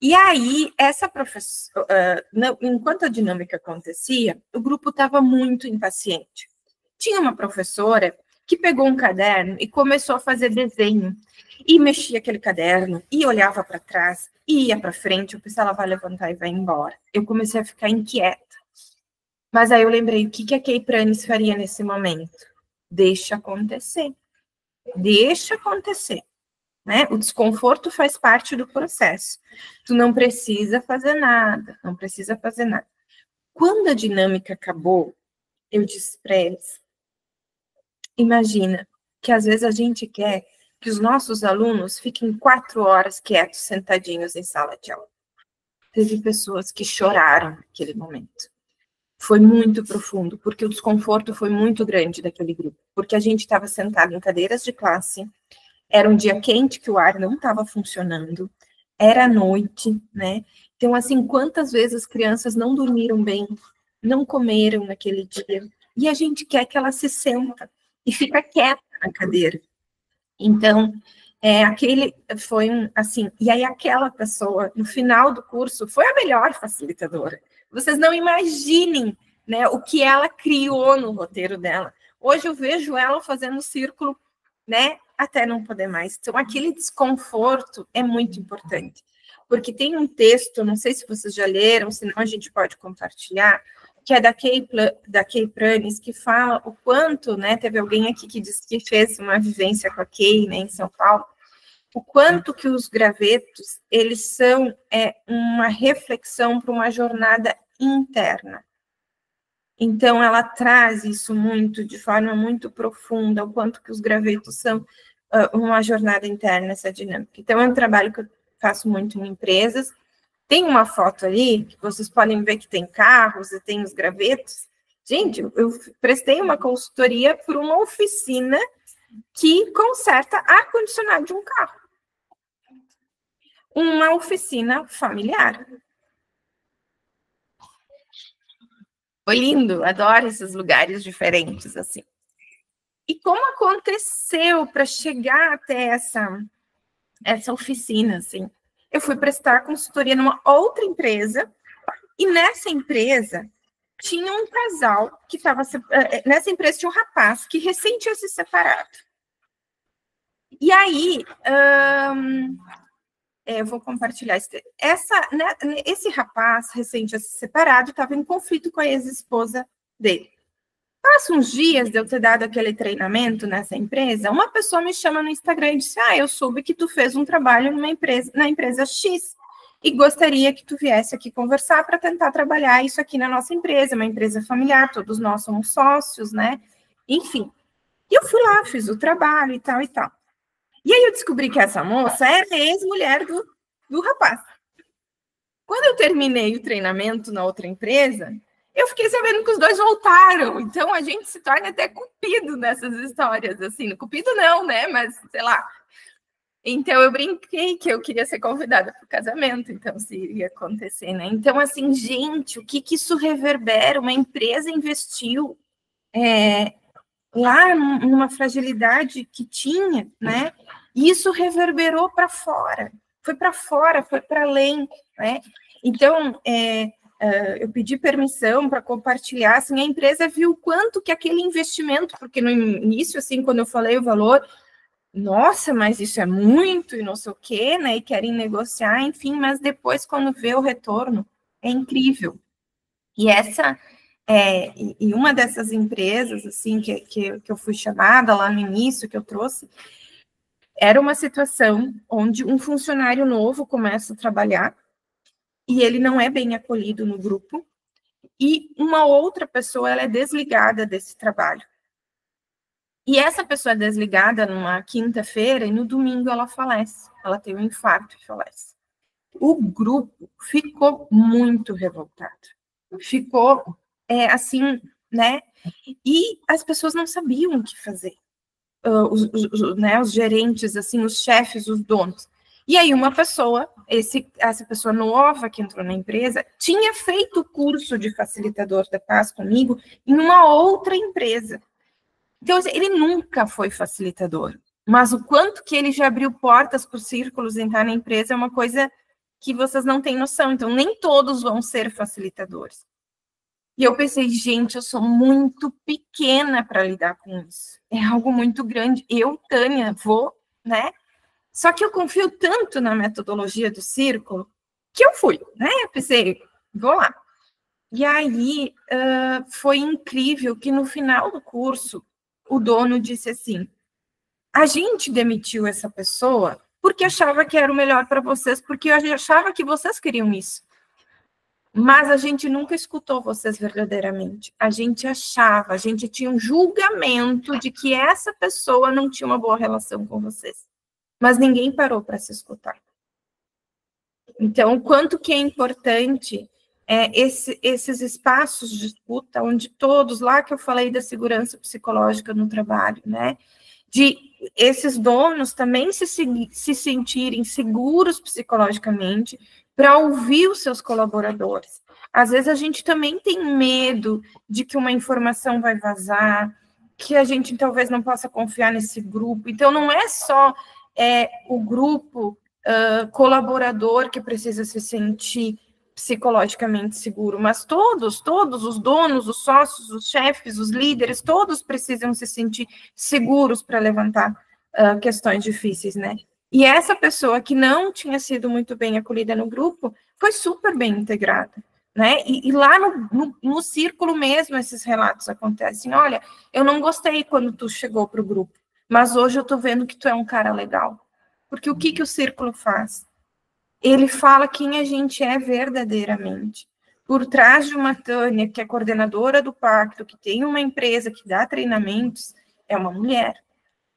E aí, essa professora, enquanto a dinâmica acontecia, o grupo estava muito impaciente. Tinha uma professora que pegou um caderno e começou a fazer desenho, e mexia aquele caderno, e olhava para trás, e ia para frente. Eu pensei, ela vai levantar e vai embora. Eu comecei a ficar inquieta. Mas aí eu lembrei, o que a Kay Pranis faria nesse momento? Deixa acontecer. Deixa acontecer. Né? O desconforto faz parte do processo. Tu não precisa fazer nada, não precisa fazer nada. Quando a dinâmica acabou, eu disse para eles, imagina que às vezes a gente quer que os nossos alunos fiquem 4 horas quietos, sentadinhos em sala de aula. Teve pessoas que choraram naquele momento. Foi muito profundo, porque o desconforto foi muito grande daquele grupo, porque a gente estava sentado em cadeiras de classe, era um dia quente que o ar não estava funcionando, era noite, né? Então, assim, quantas vezes as crianças não dormiram bem, não comeram naquele dia, e a gente quer que ela se senta e fica quieta na cadeira. Então, aquele foi assim, e aí aquela pessoa, no final do curso, foi a melhor facilitadora. Vocês não imaginem, né, o que ela criou no roteiro dela. Hoje eu vejo ela fazendo círculo, né, até não poder mais. Então, aquele desconforto é muito importante. Porque tem um texto, não sei se vocês já leram, senão a gente pode compartilhar, que é da Kay Pranis, que fala o quanto, né, teve alguém aqui que disse que fez uma vivência com a Kay, né, em São Paulo, o quanto que os gravetos, eles são uma reflexão para uma jornada interna. Então, ela traz isso muito, de forma muito profunda, o quanto que os gravetos são uma jornada interna, essa dinâmica. Então, é um trabalho que eu faço muito em empresas. Tem uma foto ali, que vocês podem ver que tem carros e tem os gravetos. Gente, eu prestei uma consultoria por uma oficina que conserta ar-condicionado de um carro. Uma oficina familiar. Foi lindo, adoro esses lugares diferentes, assim. E como aconteceu para chegar até essa oficina, assim? Eu fui prestar consultoria numa outra empresa, e nessa empresa tinha um casal que estava... Nessa empresa tinha um rapaz que recém tinha se separado. E aí... eu vou compartilhar. Esse rapaz recém tinha se separado, estava em conflito com a ex-esposa dele. Passa uns dias de eu ter dado aquele treinamento nessa empresa, uma pessoa me chama no Instagram e disse, eu soube que tu fez um trabalho na empresa X e gostaria que tu viesse aqui conversar para tentar trabalhar isso aqui na nossa empresa, uma empresa familiar, todos nós somos sócios, né? Enfim. E eu fui lá, fiz o trabalho e tal e tal. E aí eu descobri que essa moça era ex-mulher do rapaz. Quando eu terminei o treinamento na outra empresa, eu fiquei sabendo que os dois voltaram. Então, a gente se torna até cupido nessas histórias, assim. Cupido não, né? Mas, sei lá. Então, eu brinquei que eu queria ser convidada para o casamento. Então, se iria acontecer, né? Então, assim, gente, o que isso reverbera? Uma empresa investiu lá numa fragilidade que tinha, né? E isso reverberou para fora. Foi para fora, foi para além, né? Então, eu pedi permissão para compartilhar, assim, a empresa viu quanto que aquele investimento, porque no início, assim, quando eu falei o valor, nossa, mas isso é muito, e não sei o quê, né, e querem negociar, enfim, mas depois, quando vê o retorno, é incrível. E e uma dessas empresas, assim, que eu fui chamada lá no início, que eu trouxe, era uma situação onde um funcionário novo começa a trabalhar, e ele não é bem acolhido no grupo, e uma outra pessoa ela é desligada desse trabalho. E essa pessoa é desligada numa quinta-feira, e no domingo ela falece, ela tem um infarto e falece. O grupo ficou muito revoltado, ficou assim, né? E as pessoas não sabiam o que fazer. Os gerentes, assim, os chefes, os donos. E aí uma pessoa, essa pessoa nova que entrou na empresa, tinha feito o curso de facilitador da paz comigo em uma outra empresa. Então, ele nunca foi facilitador, mas o quanto que ele já abriu portas para os círculos entrar na empresa é uma coisa que vocês não têm noção. Então, nem todos vão ser facilitadores. E eu pensei, gente, eu sou muito pequena para lidar com isso. É algo muito grande. Eu, Tânia, vou, né? Só que eu confio tanto na metodologia do círculo que eu fui, né? Eu pensei, vou lá. E aí foi incrível que no final do curso o dono disse assim: a gente demitiu essa pessoa porque achava que era o melhor para vocês, porque eu achava que vocês queriam isso. Mas a gente nunca escutou vocês verdadeiramente. A gente achava, a gente tinha um julgamento de que essa pessoa não tinha uma boa relação com vocês. Mas ninguém parou para se escutar. Então, o quanto que é importante esses espaços de escuta, onde todos, lá que eu falei da segurança psicológica no trabalho, né? De esses donos também se sentirem seguros psicologicamente para ouvir os seus colaboradores. Às vezes a gente também tem medo de que uma informação vai vazar, que a gente talvez não possa confiar nesse grupo. Então, não é só o grupo colaborador que precisa se sentir psicologicamente seguro, mas todos os donos, os sócios, os chefes, os líderes, todos precisam se sentir seguros para levantar questões difíceis, né? E essa pessoa que não tinha sido muito bem acolhida no grupo foi super bem integrada, né? E lá no círculo mesmo esses relatos acontecem. Olha, eu não gostei quando tu chegou para o grupo, mas hoje eu estou vendo que tu é um cara legal. Porque o que o círculo faz? Ele fala quem a gente é verdadeiramente. Por trás de uma Tânia, que é coordenadora do pacto, que tem uma empresa que dá treinamentos, é uma mulher,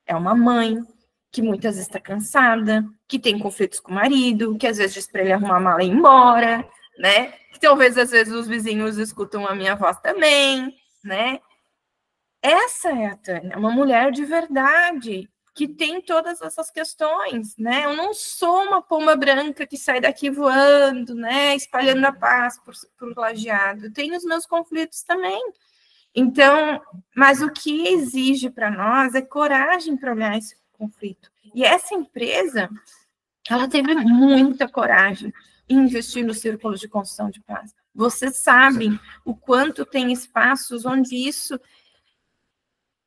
é uma mãe, que muitas vezes está cansada, que tem conflitos com o marido, que às vezes diz para ele arrumar a mala e ir embora, né? Que talvez às vezes os vizinhos escutam a minha voz também, né? Essa é a Tânia, uma mulher de verdade, que tem todas essas questões, né? Eu não sou uma pomba branca que sai daqui voando, né? Espalhando a paz por lajeado. Eu tenho os meus conflitos também. Então, mas o que exige para nós é coragem para olhar esse conflito. E essa empresa, ela teve muita coragem em investir no círculo de construção de paz. Vocês sabem o quanto tem espaços onde isso,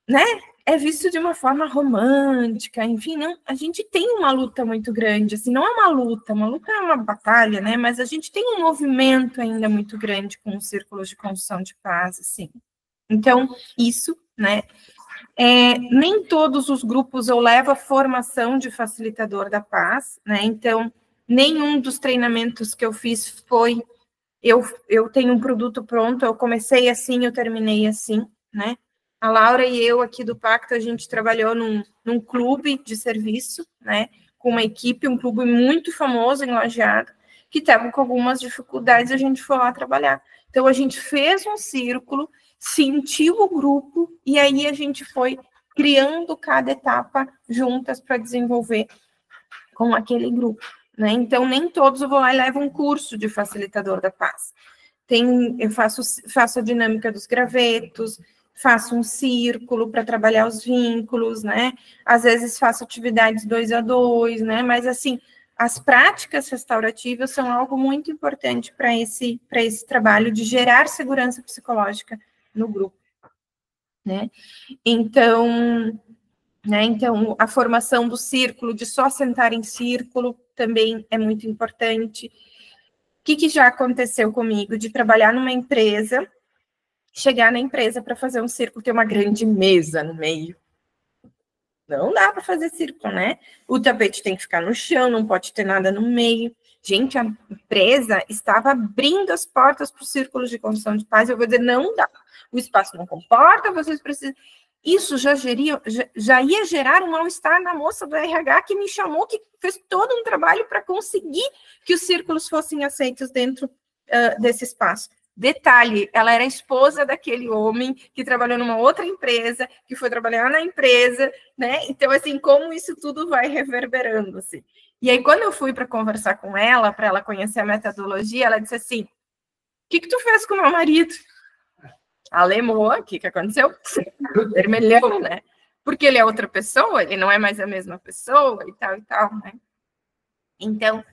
né, é visto de uma forma romântica, enfim, não, a gente tem uma luta muito grande, assim, não é uma luta é uma batalha, né, mas a gente tem um movimento ainda muito grande com os círculos de construção de paz, assim. Então, isso, né, nem todos os grupos eu levo a formação de facilitador da paz, né, então, nenhum dos treinamentos que eu fiz foi, eu tenho um produto pronto, eu comecei assim, eu terminei assim, né. A Laura e eu aqui do Pacto, a gente trabalhou num clube de serviço, né, com uma equipe, um clube muito famoso em Lajeado, que estava com algumas dificuldades, a gente foi lá trabalhar. Então, a gente fez um círculo, sentiu o grupo, e aí a gente foi criando cada etapa juntas para desenvolver com aquele grupo, né? Então, nem todos eu vou lá e levo um curso de facilitador da paz. Eu faço a dinâmica dos gravetos, faço um círculo para trabalhar os vínculos, né? Às vezes faço atividades 2 a 2, né? Mas, assim, as práticas restaurativas são algo muito importante para esse trabalho de gerar segurança psicológica no grupo, né? Então, a formação do círculo, de só sentar em círculo, também é muito importante. O que já aconteceu comigo? De trabalhar numa empresa, chegar na empresa para fazer um círculo, ter uma grande mesa no meio. Não dá para fazer círculo, né? O tapete tem que ficar no chão, não pode ter nada no meio. Gente, a empresa estava abrindo as portas para os círculos de construção de paz. Eu vou dizer, não dá. O espaço não comporta, vocês precisam... Isso já ia gerar um mal-estar na moça do RH que me chamou, que fez todo um trabalho para conseguir que os círculos fossem aceitos dentro desse espaço. Detalhe, ela era esposa daquele homem que trabalhou numa outra empresa, que foi trabalhar na empresa, né? Então, assim, como isso tudo vai reverberando, assim. E aí, quando eu fui para conversar com ela, para ela conhecer a metodologia, ela disse assim, o que tu fez com o meu marido? A Lemoa, o que aconteceu? Vermelhão, né? Porque ele é outra pessoa, ele não é mais a mesma pessoa e tal, né? Então,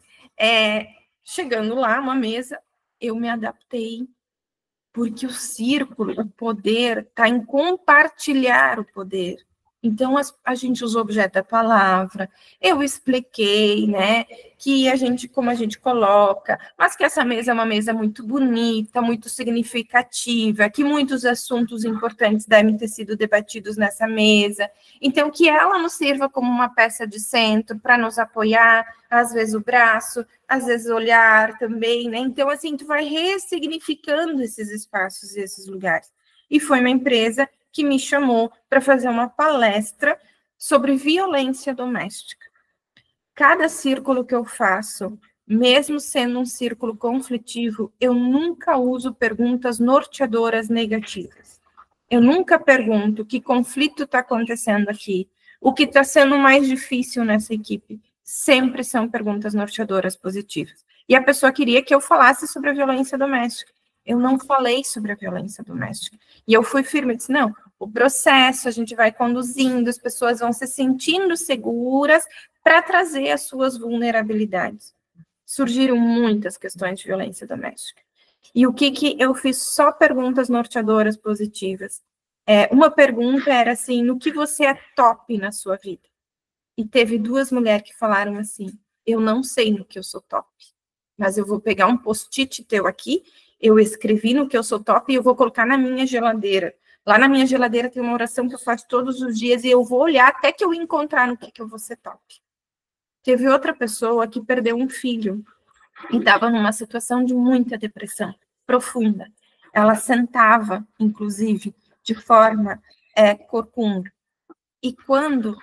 chegando lá, uma mesa, eu me adaptei Porque o círculo, o poder, está em compartilhar o poder. Então, a gente usou o objeto da palavra, eu expliquei, né, que como a gente coloca, mas que essa mesa é uma mesa muito bonita, muito significativa, que muitos assuntos importantes devem ter sido debatidos nessa mesa. Então, que ela nos sirva como uma peça de centro para nos apoiar, às vezes o braço, às vezes o olhar também, né? Então, assim, tu vai ressignificando esses espaços e esses lugares. E foi uma empresa que me chamou para fazer uma palestra sobre violência doméstica. Cada círculo que eu faço, mesmo sendo um círculo conflitivo, eu nunca uso perguntas norteadoras negativas. Eu nunca pergunto que conflito está acontecendo aqui, o que está sendo mais difícil nessa equipe. Sempre são perguntas norteadoras positivas. E a pessoa queria que eu falasse sobre a violência doméstica. Eu não falei sobre a violência doméstica. E eu fui firme e disse, não, o processo, a gente vai conduzindo, as pessoas vão se sentindo seguras para trazer as suas vulnerabilidades. Surgiram muitas questões de violência doméstica. E o que eu fiz? Só perguntas norteadoras positivas. Uma pergunta era assim, no que você é top na sua vida? E teve 2 mulheres que falaram assim, eu não sei no que eu sou top, mas eu vou pegar um post-it teu aqui, eu escrevi no que eu sou top e eu vou colocar na minha geladeira. Lá na minha geladeira tem uma oração que eu faço todos os dias e eu vou olhar até que eu encontrar no que eu vou ser top. Teve outra pessoa que perdeu um filho e estava numa situação de muita depressão profunda. Ela sentava, inclusive, de forma corcunda. E quando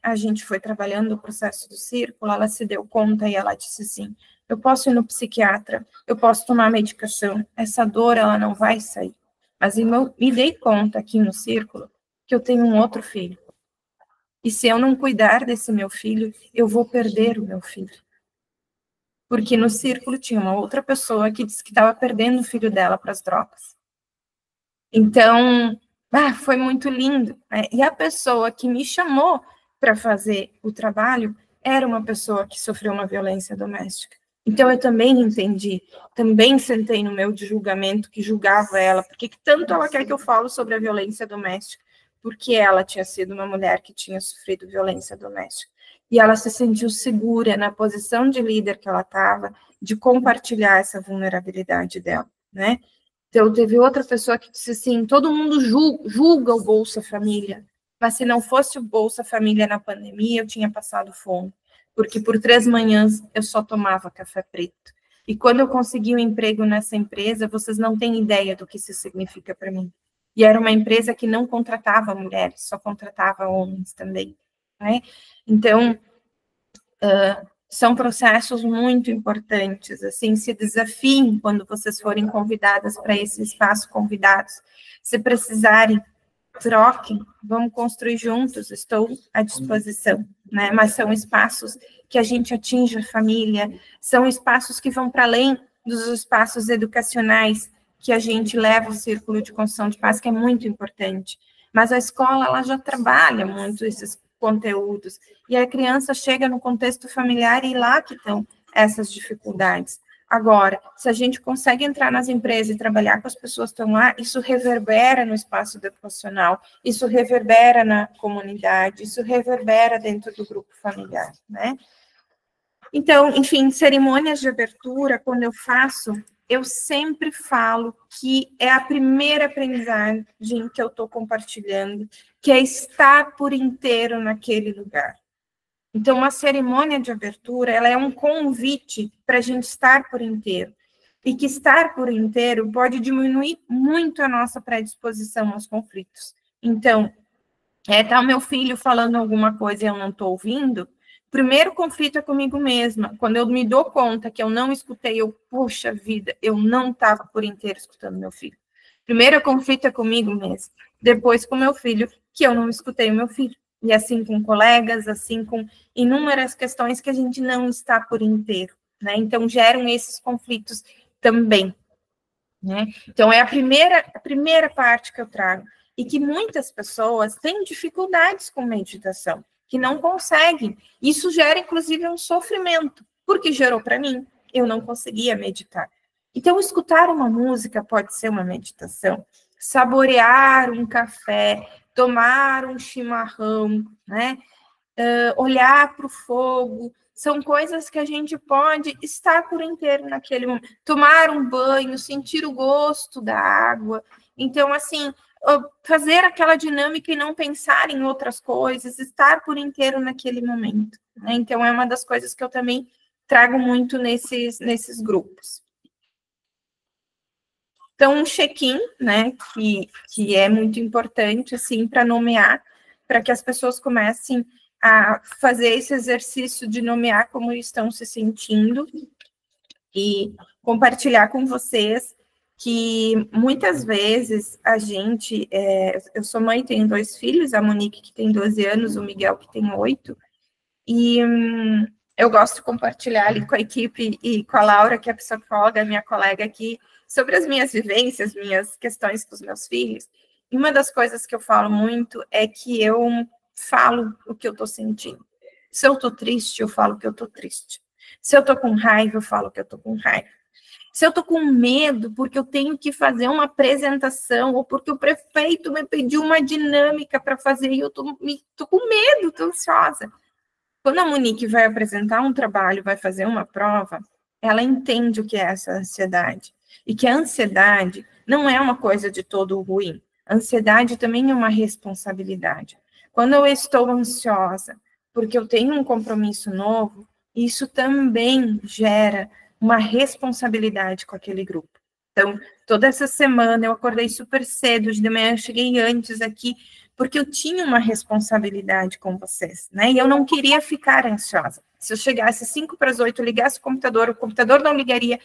a gente foi trabalhando o processo do círculo, ela se deu conta e ela disse assim, eu posso ir no psiquiatra, eu posso tomar medicação, essa dor ela não vai sair. Mas eu me dei conta aqui no círculo que eu tenho um outro filho. E se eu não cuidar desse meu filho, eu vou perder o meu filho. Porque no círculo tinha uma outra pessoa que disse que estava perdendo o filho dela para as drogas. Então, foi muito lindo, né? E a pessoa que me chamou para fazer o trabalho era uma pessoa que sofreu uma violência doméstica. Então, eu também entendi, também sentei no meu julgamento que julgava ela, porque tanto ela quer que eu fale sobre a violência doméstica, porque ela tinha sido uma mulher que tinha sofrido violência doméstica. E ela se sentiu segura na posição de líder que ela estava, de compartilhar essa vulnerabilidade dela, né? Então, teve outra pessoa que disse assim, todo mundo julga o Bolsa Família, mas se não fosse o Bolsa Família na pandemia, eu tinha passado fome, porque por 3 manhãs eu só tomava café preto. E quando eu consegui um emprego nessa empresa, vocês não têm ideia do que isso significa para mim. E era uma empresa que não contratava mulheres, só contratava homens também, né? Então, são processos muito importantes, assim, se desafiem quando vocês forem convidadas para esse espaço, convidados. Se precisarem, troquem, vamos construir juntos, estou à disposição, né? Mas são espaços que a gente atinge a família, são espaços que vão para além dos espaços educacionais que a gente leva o círculo de construção de paz, que é muito importante. Mas a escola, ela já trabalha muito esses conteúdos, e a criança chega no contexto familiar e lá que estão essas dificuldades. Agora, se a gente consegue entrar nas empresas e trabalhar com as pessoas que estão lá, isso reverbera no espaço educacional, isso reverbera na comunidade, isso reverbera dentro do grupo familiar, né? Então, enfim, cerimônias de abertura, quando eu faço, eu sempre falo que é a primeira aprendizagem que eu estou compartilhando, que é estar por inteiro naquele lugar. Então, uma cerimônia de abertura, ela é um convite para a gente estar por inteiro. E que estar por inteiro pode diminuir muito a nossa predisposição aos conflitos. Então, tá o meu filho falando alguma coisa e eu não estou ouvindo, o primeiro conflito é comigo mesma. Quando eu me dou conta que eu não escutei, puxa vida, eu não estava por inteiro escutando meu filho. Primeiro conflito é comigo mesma. Depois com meu filho, que eu não escutei o meu filho. E assim com colegas, assim com inúmeras questões que a gente não está por inteiro, né? Então, geram esses conflitos também, né? Então, é a primeira parte que eu trago. E que muitas pessoas têm dificuldades com meditação, que não conseguem. Isso gera, inclusive, um sofrimento, porque gerou para mim, eu não conseguia meditar. Então, escutar uma música pode ser uma meditação, saborear um café, tomar um chimarrão, né? Olhar para o fogo, são coisas que a gente pode estar por inteiro naquele momento. Tomar um banho, sentir o gosto da água. Então, assim, fazer aquela dinâmica e não pensar em outras coisas, estar por inteiro naquele momento, né? Então, é uma das coisas que eu também trago muito nesses grupos. Então, um check-in, né, que é muito importante, assim, para nomear, para que as pessoas comecem a fazer esse exercício de nomear como estão se sentindo e compartilhar com vocês que muitas vezes a gente, eu sou mãe, tenho 2 filhos, a Monique que tem 12 anos, o Miguel que tem 8, e eu gosto de compartilhar ali com a equipe e com a Laura, que é a psicóloga, minha colega aqui, sobre as minhas vivências, minhas questões com os meus filhos. E uma das coisas que eu falo muito é que eu falo o que eu estou sentindo. Se eu estou triste, eu falo que eu estou triste. Se eu estou com raiva, eu falo que eu estou com raiva. Se eu estou com medo porque eu tenho que fazer uma apresentação ou porque o prefeito me pediu uma dinâmica para fazer e eu estou com medo, estou ansiosa. Quando a Monique vai apresentar um trabalho, vai fazer uma prova, ela entende o que é essa ansiedade. E que a ansiedade não é uma coisa de todo ruim. A ansiedade também é uma responsabilidade. Quando eu estou ansiosa porque eu tenho um compromisso novo, isso também gera uma responsabilidade com aquele grupo. Então, toda essa semana eu acordei super cedo, de manhã eu cheguei antes aqui, porque eu tinha uma responsabilidade com vocês, né? E eu não queria ficar ansiosa. Se eu chegasse 7:55, ligasse o computador não ligaria,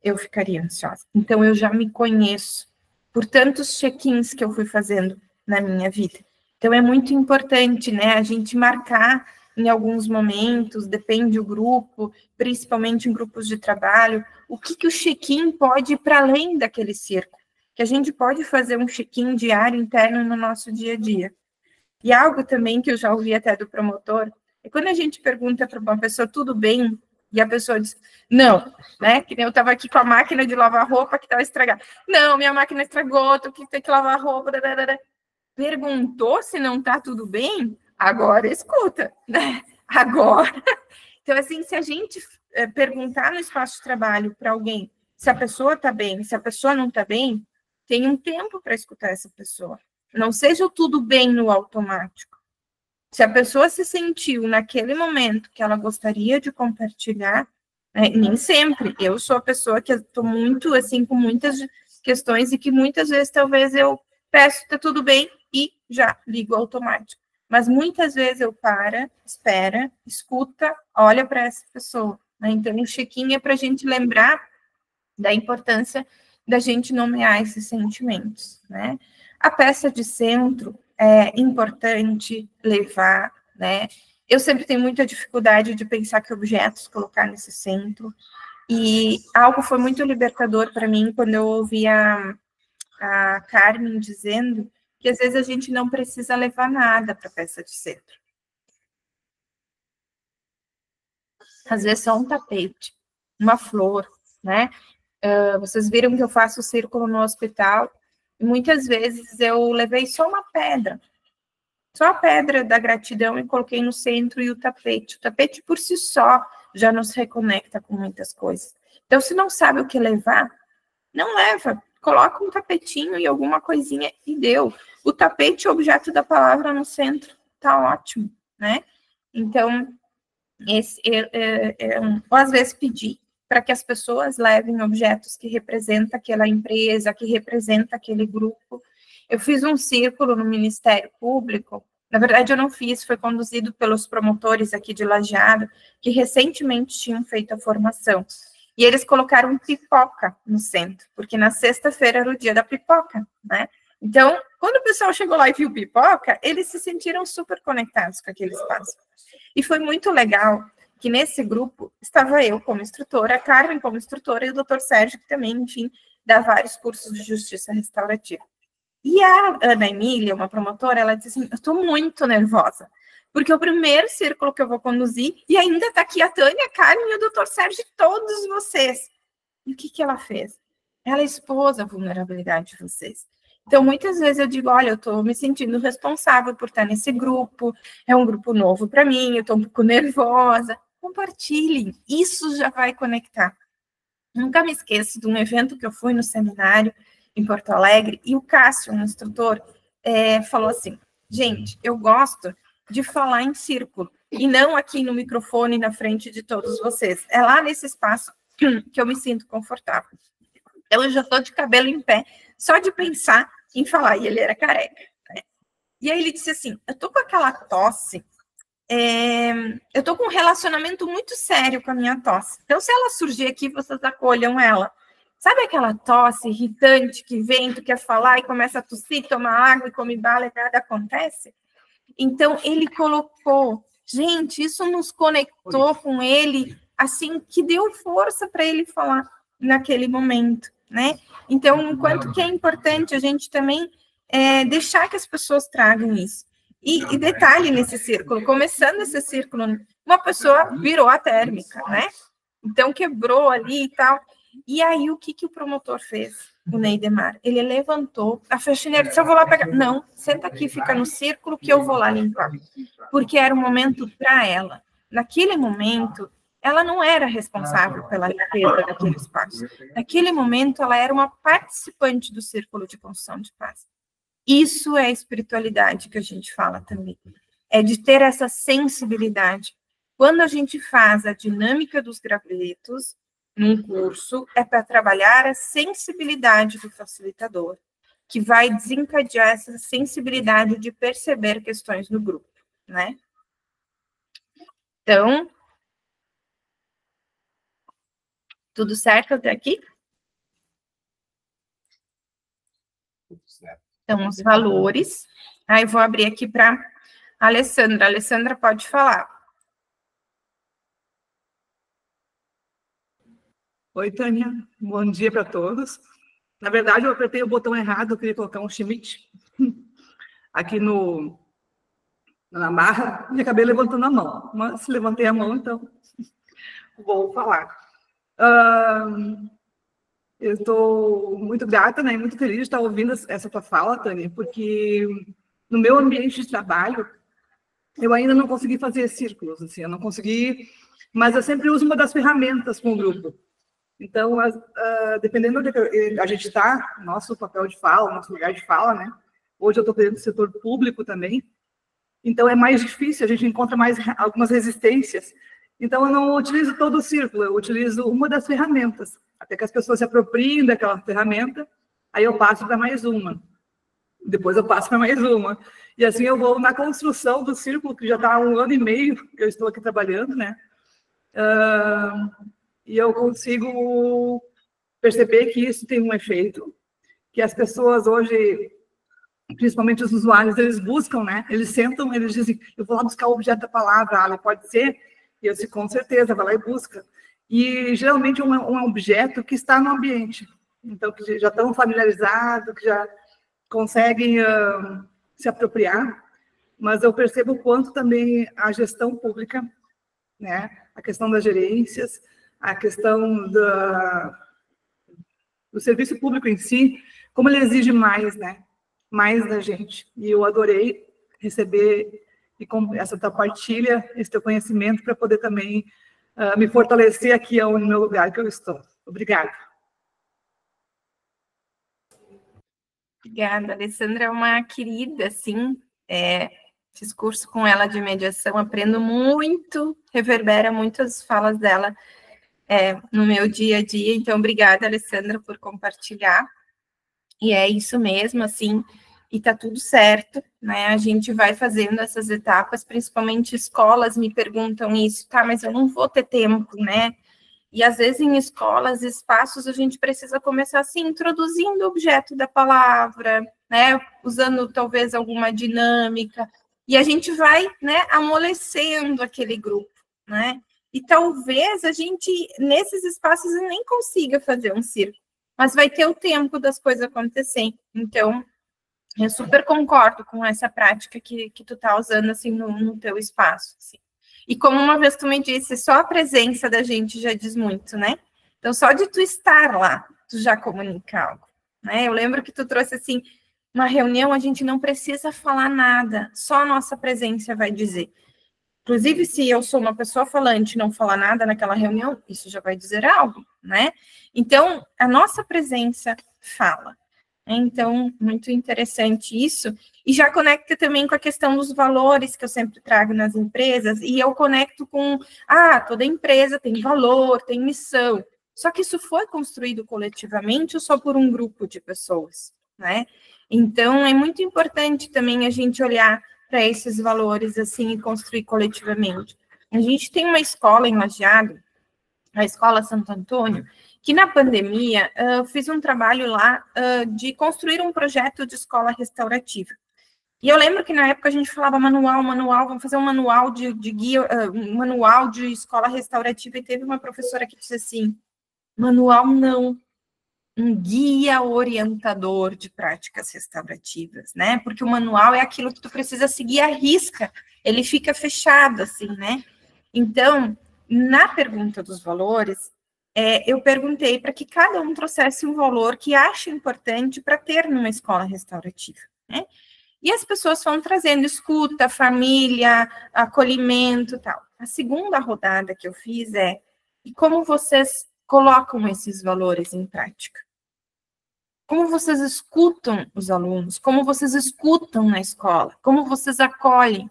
eu ficaria ansiosa. Então, eu já me conheço por tantos check-ins que eu fui fazendo na minha vida. Então, é muito importante, né, a gente marcar em alguns momentos, depende do grupo, principalmente em grupos de trabalho, o que o check-in pode ir para além daquele círculo, que a gente pode fazer um check-in diário interno no nosso dia a dia. E algo também que eu já ouvi até do promotor, é quando a gente pergunta para uma pessoa, tudo bem? E a pessoa diz, não, né? Que nem eu estava aqui com a máquina de lavar roupa que estava estragada. Não, minha máquina estragou, tô que ter que lavar roupa. Perguntou se não está tudo bem? Agora escuta, né? Agora. Então, assim, se a gente perguntar no espaço de trabalho para alguém se a pessoa está bem, se a pessoa não está bem, tem um tempo para escutar essa pessoa. Não seja tudo bem no automático. Se a pessoa se sentiu naquele momento que ela gostaria de compartilhar, nem sempre. Eu sou a pessoa que estou muito, assim, com muitas questões e que muitas vezes, talvez, eu peço, tá tudo bem, e já ligo automático. Mas muitas vezes eu espera, escuta, olha para essa pessoa, né? Então, o check-in é para a gente lembrar da importância da gente nomear esses sentimentos, né? A peça de centro é importante levar, né? Eu sempre tenho muita dificuldade de pensar que objetos colocar nesse centro, e algo foi muito libertador para mim quando eu ouvi a Carmen dizendo que às vezes a gente não precisa levar nada para a peça de centro. Às vezes só um tapete, uma flor, né? Vocês viram que eu faço círculo no hospital, e muitas vezes eu levei só uma pedra, só a pedra da gratidão e coloquei no centro, e o tapete. O tapete por si só já nos reconecta com muitas coisas. Então, se não sabe o que levar, não leva. Coloca um tapetinho e alguma coisinha e deu. O tapete, o objeto da palavra no centro, tá ótimo, né? Então, ou às vezes pedir para que as pessoas levem objetos que representam aquela empresa, que representam aquele grupo. Eu fiz um círculo no Ministério Público, na verdade eu não fiz, foi conduzido pelos promotores aqui de Lajeado, que recentemente tinham feito a formação. E eles colocaram pipoca no centro, porque na sexta-feira era o dia da pipoca, né? Então, quando o pessoal chegou lá e viu pipoca, eles se sentiram super conectados com aquele espaço. E foi muito legal que nesse grupo estava eu como instrutora, a Carmen como instrutora e o Dr. Sérgio, que também, enfim, dá vários cursos de justiça restaurativa. E a Ana Emília, uma promotora, ela disse assim, eu estou muito nervosa, porque é o primeiro círculo que eu vou conduzir, e ainda está aqui a Tânia, a Carmen e o Dr. Sérgio, todos vocês. E o que ela fez? Ela expôs a vulnerabilidade de vocês. Então, muitas vezes eu digo, olha, eu estou me sentindo responsável por estar nesse grupo, é um grupo novo para mim, eu estou um pouco nervosa. Compartilhem, isso já vai conectar. Nunca me esqueço de um evento que eu fui no seminário em Porto Alegre, e o Cássio, um instrutor, falou assim, gente, eu gosto de falar em círculo, e não aqui no microfone na frente de todos vocês. É lá nesse espaço que eu me sinto confortável. Eu já estou de cabelo em pé, só de pensar em falar, e ele era careca. Né? E aí ele disse assim, eu estou com aquela tosse, eu estou com um relacionamento muito sério com a minha tosse. Então, se ela surgir aqui, vocês acolham ela. Sabe aquela tosse irritante que vem, tu quer falar e começa a tossir, toma água e come bala e nada acontece? Então, ele colocou, gente, isso nos conectou com ele, assim, que deu força para ele falar naquele momento, né? Então, enquanto que é importante a gente também deixar que as pessoas tragam isso. E detalhe nesse círculo, começando esse círculo, uma pessoa virou a térmica, né? Então, quebrou ali e tal. E aí, o que o promotor fez, o Neidemar? Ele levantou, a faxineira disse, eu vou lá pegar. Não, senta aqui, fica no círculo que eu vou lá limpar. Porque era um momento para ela. Naquele momento, ela não era responsável pela limpeza daquele espaço. Naquele momento, ela era uma participante do círculo de construção de paz. Isso é a espiritualidade que a gente fala também. É de ter essa sensibilidade. Quando a gente faz a dinâmica dos gravetos, num curso, é para trabalhar a sensibilidade do facilitador, que vai desencadear essa sensibilidade de perceber questões no grupo, né? Então, tudo certo até aqui? Tudo certo. Então, os valores. Aí, vou abrir aqui para a Alessandra. A Alessandra pode falar. Oi, Tânia. Bom dia para todos. Na verdade, eu apertei o botão errado, eu queria colocar um Schmidt aqui na barra e acabei levantando a mão. Mas levantei a mão, então vou falar. Eu estou muito grata, né, e muito feliz de estar ouvindo essa tua fala, Tânia, porque no meu ambiente de trabalho, eu ainda não consegui fazer círculos, assim, eu não consegui, mas eu sempre uso uma das ferramentas com o grupo. Então, dependendo de onde a gente está, nosso papel de fala, nosso lugar de fala, né? Hoje eu estou dentro do setor público também, então é mais difícil, a gente encontra mais algumas resistências. Então, eu não utilizo todo o círculo, eu utilizo uma das ferramentas, até que as pessoas se apropriem daquela ferramenta, aí eu passo para mais uma, depois eu passo para mais uma. E assim eu vou na construção do círculo, que já está há 1 ano e meio que eu estou aqui trabalhando, né? E eu consigo perceber que isso tem um efeito, que as pessoas hoje, principalmente os usuários, eles buscam, né? Eles sentam, eles dizem, eu vou lá buscar o objeto da palavra, pode ser? E eu disse, com certeza, vai lá e busca. E geralmente é um objeto que está no ambiente, então que já estão familiarizados, que já conseguem se apropriar, mas eu percebo o quanto também a gestão pública, né? A questão das gerências, a questão do serviço público em si, como ele exige mais, né? Mais da gente. E eu adorei receber e com essa tua partilha, esse teu conhecimento, para poder também me fortalecer aqui no meu lugar que eu estou. Obrigada. Obrigada, a Alessandra é uma querida, assim, fiz curso com ela de mediação, aprendo muito, reverbera muitas falas dela no meu dia a dia, então obrigada, Alessandra, por compartilhar, e é isso mesmo, assim, e tá tudo certo, né, a gente vai fazendo essas etapas, principalmente escolas me perguntam isso, tá, mas eu não vou ter tempo, né, e às vezes em escolas, espaços, a gente precisa começar assim, introduzindo o objeto da palavra, né, usando talvez alguma dinâmica, e a gente vai, né, amolecendo aquele grupo, né, e talvez a gente, nesses espaços, nem consiga fazer um círculo, mas vai ter o tempo das coisas acontecerem. Então, eu super concordo com essa prática que tu tá usando, assim, no teu espaço, assim. E como uma vez tu me disse, só a presença da gente já diz muito, né? Então, só de tu estar lá, tu já comunica algo, né? Eu lembro que tu trouxe, assim, uma reunião, a gente não precisa falar nada, só a nossa presença vai dizer. Inclusive, se eu sou uma pessoa falante e não falar nada naquela reunião, isso já vai dizer algo, né? Então, a nossa presença fala. Então, muito interessante isso. E já conecta também com a questão dos valores que eu sempre trago nas empresas, e eu conecto com, toda empresa tem valor, tem missão. Só que isso foi construído coletivamente ou só por um grupo de pessoas, né? Então, é muito importante também a gente olhar para esses valores, assim, e construir coletivamente. A gente tem uma escola em Lajeado, a Escola Santo Antônio, que na pandemia eu fiz um trabalho lá de construir um projeto de escola restaurativa. E eu lembro que na época a gente falava manual, vamos fazer um manual de guia, um manual de escola restaurativa, e teve uma professora que disse assim, manual não, um guia orientador de práticas restaurativas, né? Porque o manual é aquilo que tu precisa seguir à risca, ele fica fechado, assim, né? Então, na pergunta dos valores, eu perguntei para que cada um trouxesse um valor que acha importante para ter numa escola restaurativa, né? E as pessoas foram trazendo escuta, família, acolhimento e tal. A segunda rodada que eu fiz e como vocês colocam esses valores em prática? Como vocês escutam os alunos? Como vocês escutam na escola? Como vocês acolhem?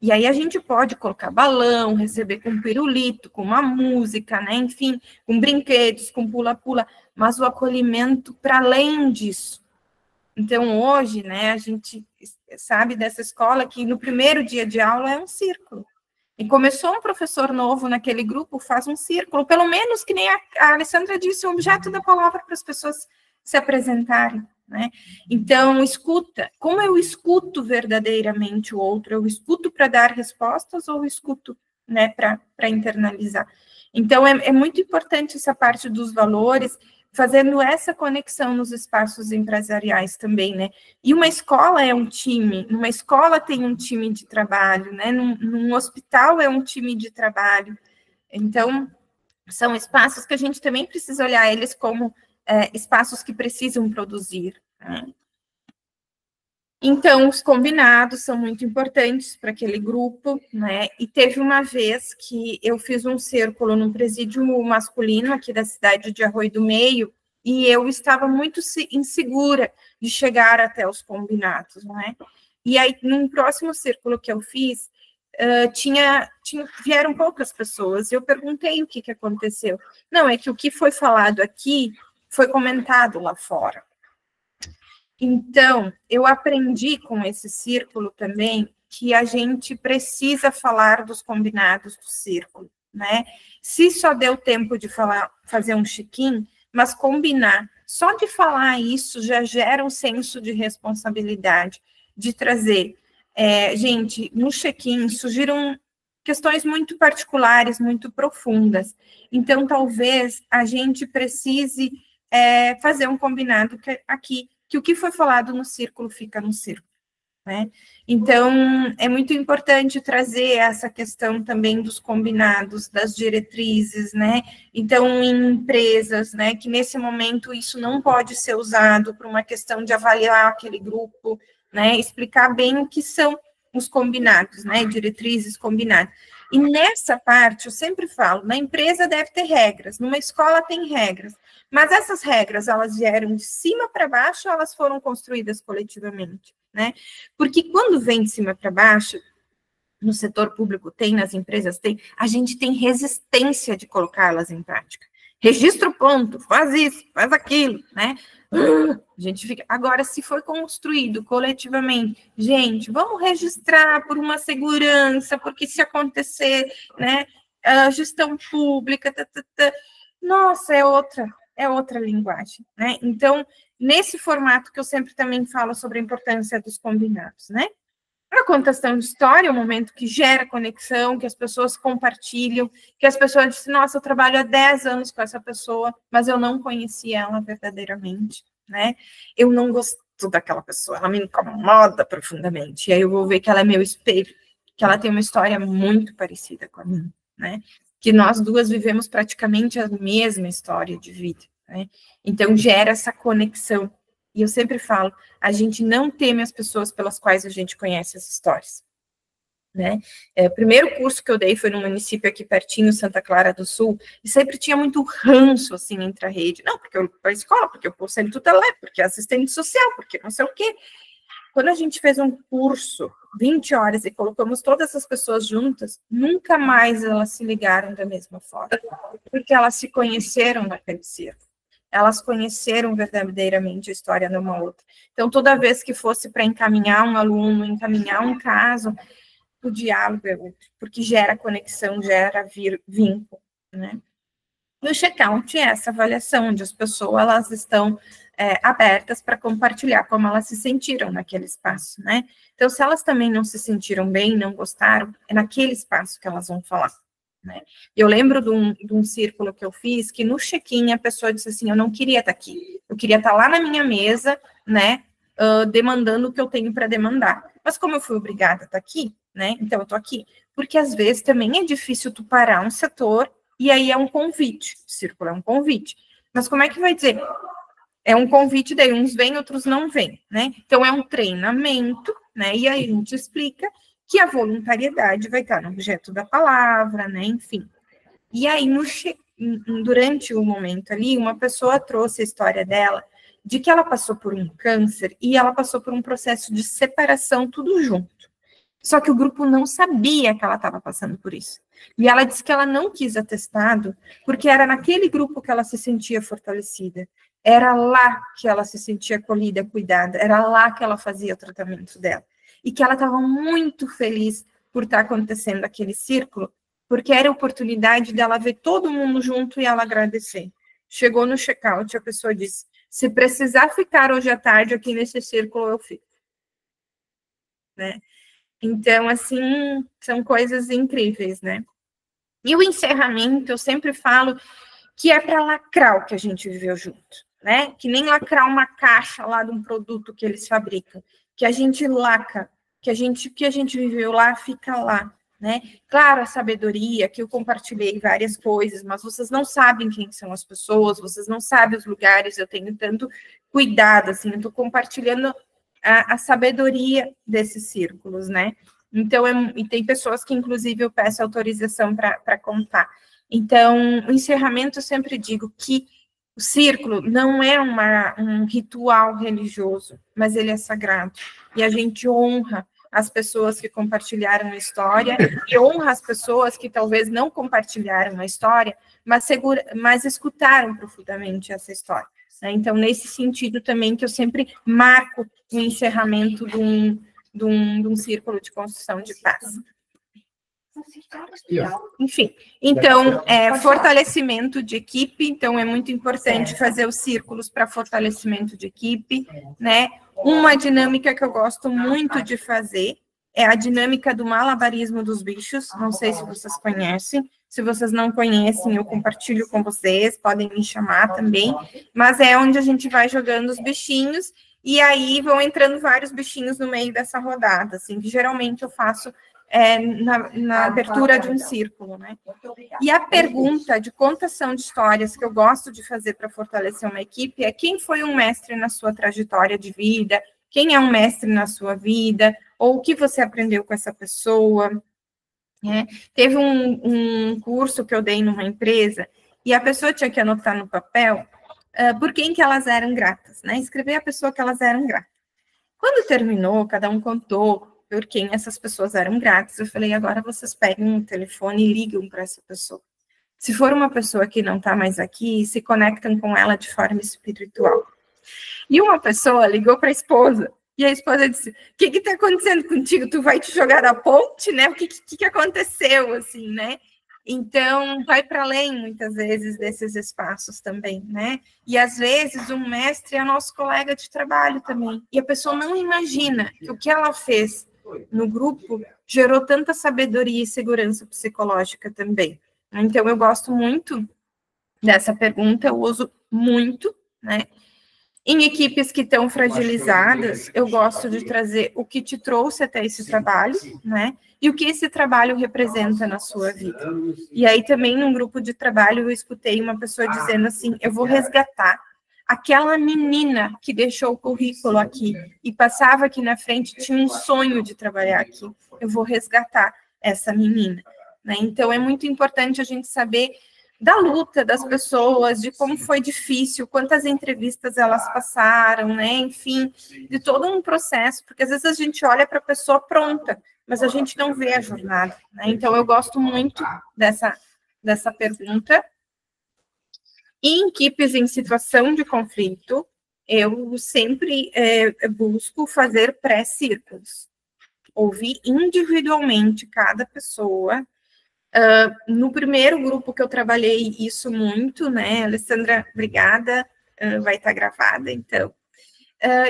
E aí a gente pode colocar balão, receber com pirulito, com uma música, né? Enfim, com brinquedos, com pula-pula, mas o acolhimento para além disso. Então, hoje, né, a gente sabe dessa escola que no primeiro dia de aula é um círculo. E começou um professor novo naquele grupo, faz um círculo, pelo menos que nem a Alessandra disse, o objeto da palavra para as pessoas se apresentarem, né? Então, escuta. Como eu escuto verdadeiramente o outro? Eu escuto para dar respostas ou eu escuto, né, para internalizar? Então, é muito importante essa parte dos valores, fazendo essa conexão nos espaços empresariais também, né? E uma escola é um time, numa escola tem um time de trabalho, né? Num hospital é um time de trabalho. Então, são espaços que a gente também precisa olhar eles como espaços que precisam produzir, né? Então, os combinados são muito importantes para aquele grupo, né? E teve uma vez que eu fiz um círculo num presídio masculino aqui da cidade de Arroio do Meio, e eu estava muito insegura de chegar até os combinados, né? E aí, num próximo círculo que eu fiz, vieram poucas pessoas, e eu perguntei o que aconteceu. Não, é que o que foi falado aqui foi comentado lá fora. Então, eu aprendi com esse círculo também que a gente precisa falar dos combinados do círculo, né? Se só deu tempo de fazer um check-in, mas combinar, só de falar isso já gera um senso de responsabilidade, de trazer. Gente, no check-in surgiram questões muito particulares, muito profundas. Então, talvez a gente precise fazer um combinado aqui, que o que foi falado no círculo fica no círculo, né? Então, é muito importante trazer essa questão também dos combinados, das diretrizes, né? Então, em empresas, né, que nesse momento isso não pode ser usado para uma questão de avaliar aquele grupo, né? Explicar bem o que são os combinados, né? Diretrizes combinadas. E nessa parte, eu sempre falo, na empresa deve ter regras, numa escola tem regras, mas essas regras, elas vieram de cima para baixo ou elas foram construídas coletivamente, né? Porque quando vem de cima para baixo, no setor público tem, nas empresas tem, a gente tem resistência de colocá-las em prática. Registra o ponto, faz isso, faz aquilo, né? A gente fica... Agora, se foi construído coletivamente, gente, vamos registrar por uma segurança, porque se acontecer, né, a gestão pública, nossa, é outra linguagem, né? Então, nesse formato que eu sempre também falo sobre a importância dos combinados, né? A contação de história é um momento que gera conexão, que as pessoas compartilham, que as pessoas dizem, nossa, eu trabalho há 10 anos com essa pessoa, mas eu não conhecia ela verdadeiramente, né? Eu não gosto daquela pessoa, ela me incomoda profundamente, e aí eu vou ver que ela é meu espelho, que ela tem uma história muito parecida com a minha, né? que nós duas vivemos praticamente a mesma história de vida, né? Então, gera essa conexão. E eu sempre falo, a gente não teme as pessoas pelas quais a gente conhece as histórias, né? O primeiro curso que eu dei foi num município aqui pertinho, Santa Clara do Sul, e sempre tinha muito ranço, assim, entre a rede. Não, porque eu vou para a escola, porque eu vou ser tutelar, porque é assistente social, porque não sei o quê. Quando a gente fez um curso, 20 horas, e colocamos todas essas pessoas juntas, nunca mais elas se ligaram da mesma forma, porque elas se conheceram naquele círculo. Elas conheceram verdadeiramente a história de uma outra. Então, toda vez que fosse para encaminhar um aluno, encaminhar um caso, o diálogo é outro, porque gera conexão, gera vínculo, né? E o check-out é essa avaliação, onde as pessoas elas estão abertas para compartilhar como elas se sentiram naquele espaço, né? Então, se elas também não se sentiram bem, não gostaram, é naquele espaço que elas vão falar, né? Eu lembro de um círculo que eu fiz, que no check-in a pessoa disse assim, eu não queria estar aqui, eu queria estar lá na minha mesa, né, demandando o que eu tenho para demandar. Mas como eu fui obrigada a estar aqui, né, então eu estou aqui. Porque às vezes também é difícil tu parar um setor, e aí é um convite, o círculo é um convite. Mas como é que vai dizer? É um convite, daí uns vêm, outros não vêm, né? Então, é um treinamento, né? E aí a gente explica que a voluntariedade vai estar no objeto da palavra, né? Enfim. E aí, durante o momento ali, uma pessoa trouxe a história dela, de que ela passou por um câncer e ela passou por um processo de separação, tudo junto. Só que o grupo não sabia que ela estava passando por isso. E ela disse que ela não quis atestado, porque era naquele grupo que ela se sentia fortalecida. Era lá que ela se sentia acolhida, cuidada. Era lá que ela fazia o tratamento dela. E que ela estava muito feliz por estar acontecendo aquele círculo, porque era a oportunidade dela ver todo mundo junto e ela agradecer. Chegou no check-out, a pessoa disse, se precisar ficar hoje à tarde aqui nesse círculo, eu fico. Né? Então, assim, são coisas incríveis, né? E o encerramento, eu sempre falo que é para lacrar o que a gente viveu junto, né? Que nem lacrar uma caixa lá de um produto que eles fabricam, que a gente lacra, que a gente viveu lá fica lá, né? Claro, a sabedoria, que eu compartilhei várias coisas, mas vocês não sabem quem são as pessoas, vocês não sabem os lugares, eu tenho tanto cuidado, assim, eu estou compartilhando a sabedoria desses círculos, né? Então, e tem pessoas que, inclusive, eu peço autorização para contar. Então, o encerramento, eu sempre digo que o círculo não é um ritual religioso, mas ele é sagrado. E a gente honra as pessoas que compartilharam a história e honra as pessoas que talvez não compartilharam a história, mas escutaram profundamente essa história. Né? Então, nesse sentido também que eu sempre marco o encerramento de um círculo de construção de paz. Enfim, então, fortalecimento de equipe, então é muito importante fazer os círculos para fortalecimento de equipe, né? Uma dinâmica que eu gosto muito de fazer é a dinâmica do malabarismo dos bichos, não sei se vocês conhecem, se vocês não conhecem, eu compartilho com vocês, podem me chamar também, mas é onde a gente vai jogando os bichinhos, e aí vão entrando vários bichinhos no meio dessa rodada, assim, que geralmente eu faço na abertura de um círculo, né? E a pergunta de contação de histórias que eu gosto de fazer para fortalecer uma equipe é quem foi um mestre na sua trajetória de vida, quem é um mestre na sua vida, ou o que você aprendeu com essa pessoa, né? Teve um curso que eu dei numa empresa e a pessoa tinha que anotar no papel por quem que elas eram gratas, né? Escrever a pessoa que elas eram gratas. Quando terminou, cada um contou por quem essas pessoas eram gratas. Eu falei, agora vocês peguem o telefone e ligam para essa pessoa. Se for uma pessoa que não está mais aqui, se conectam com ela de forma espiritual. E uma pessoa ligou para a esposa, e a esposa disse, o que está acontecendo contigo? Tu vai te jogar da ponte, né? O que aconteceu, assim, né? Então, vai para além, muitas vezes, desses espaços também, né? E, às vezes, um mestre é nosso colega de trabalho também. E a pessoa não imagina que o que ela fez no grupo gerou tanta sabedoria e segurança psicológica também. Então, eu gosto muito dessa pergunta, eu uso muito, né? Em equipes que estão fragilizadas, eu gosto de trazer o que te trouxe até esse trabalho, né? E o que esse trabalho representa na sua vida. E aí também, num grupo de trabalho, eu escutei uma pessoa dizendo assim, eu vou resgatar aquela menina que deixou o currículo aqui e passava aqui na frente, tinha um sonho de trabalhar aqui. Eu vou resgatar essa menina, né? Então, é muito importante a gente saber da luta das pessoas, de como foi difícil, quantas entrevistas elas passaram, né? Enfim, de todo um processo, porque às vezes a gente olha para a pessoa pronta, mas a gente não vê a jornada, né? Então, eu gosto muito dessa pergunta. E em equipes em situação de conflito, eu sempre busco fazer pré-círculos, ouvir individualmente cada pessoa. No primeiro grupo que eu trabalhei isso muito, né, Alessandra, obrigada, vai estar gravada, então.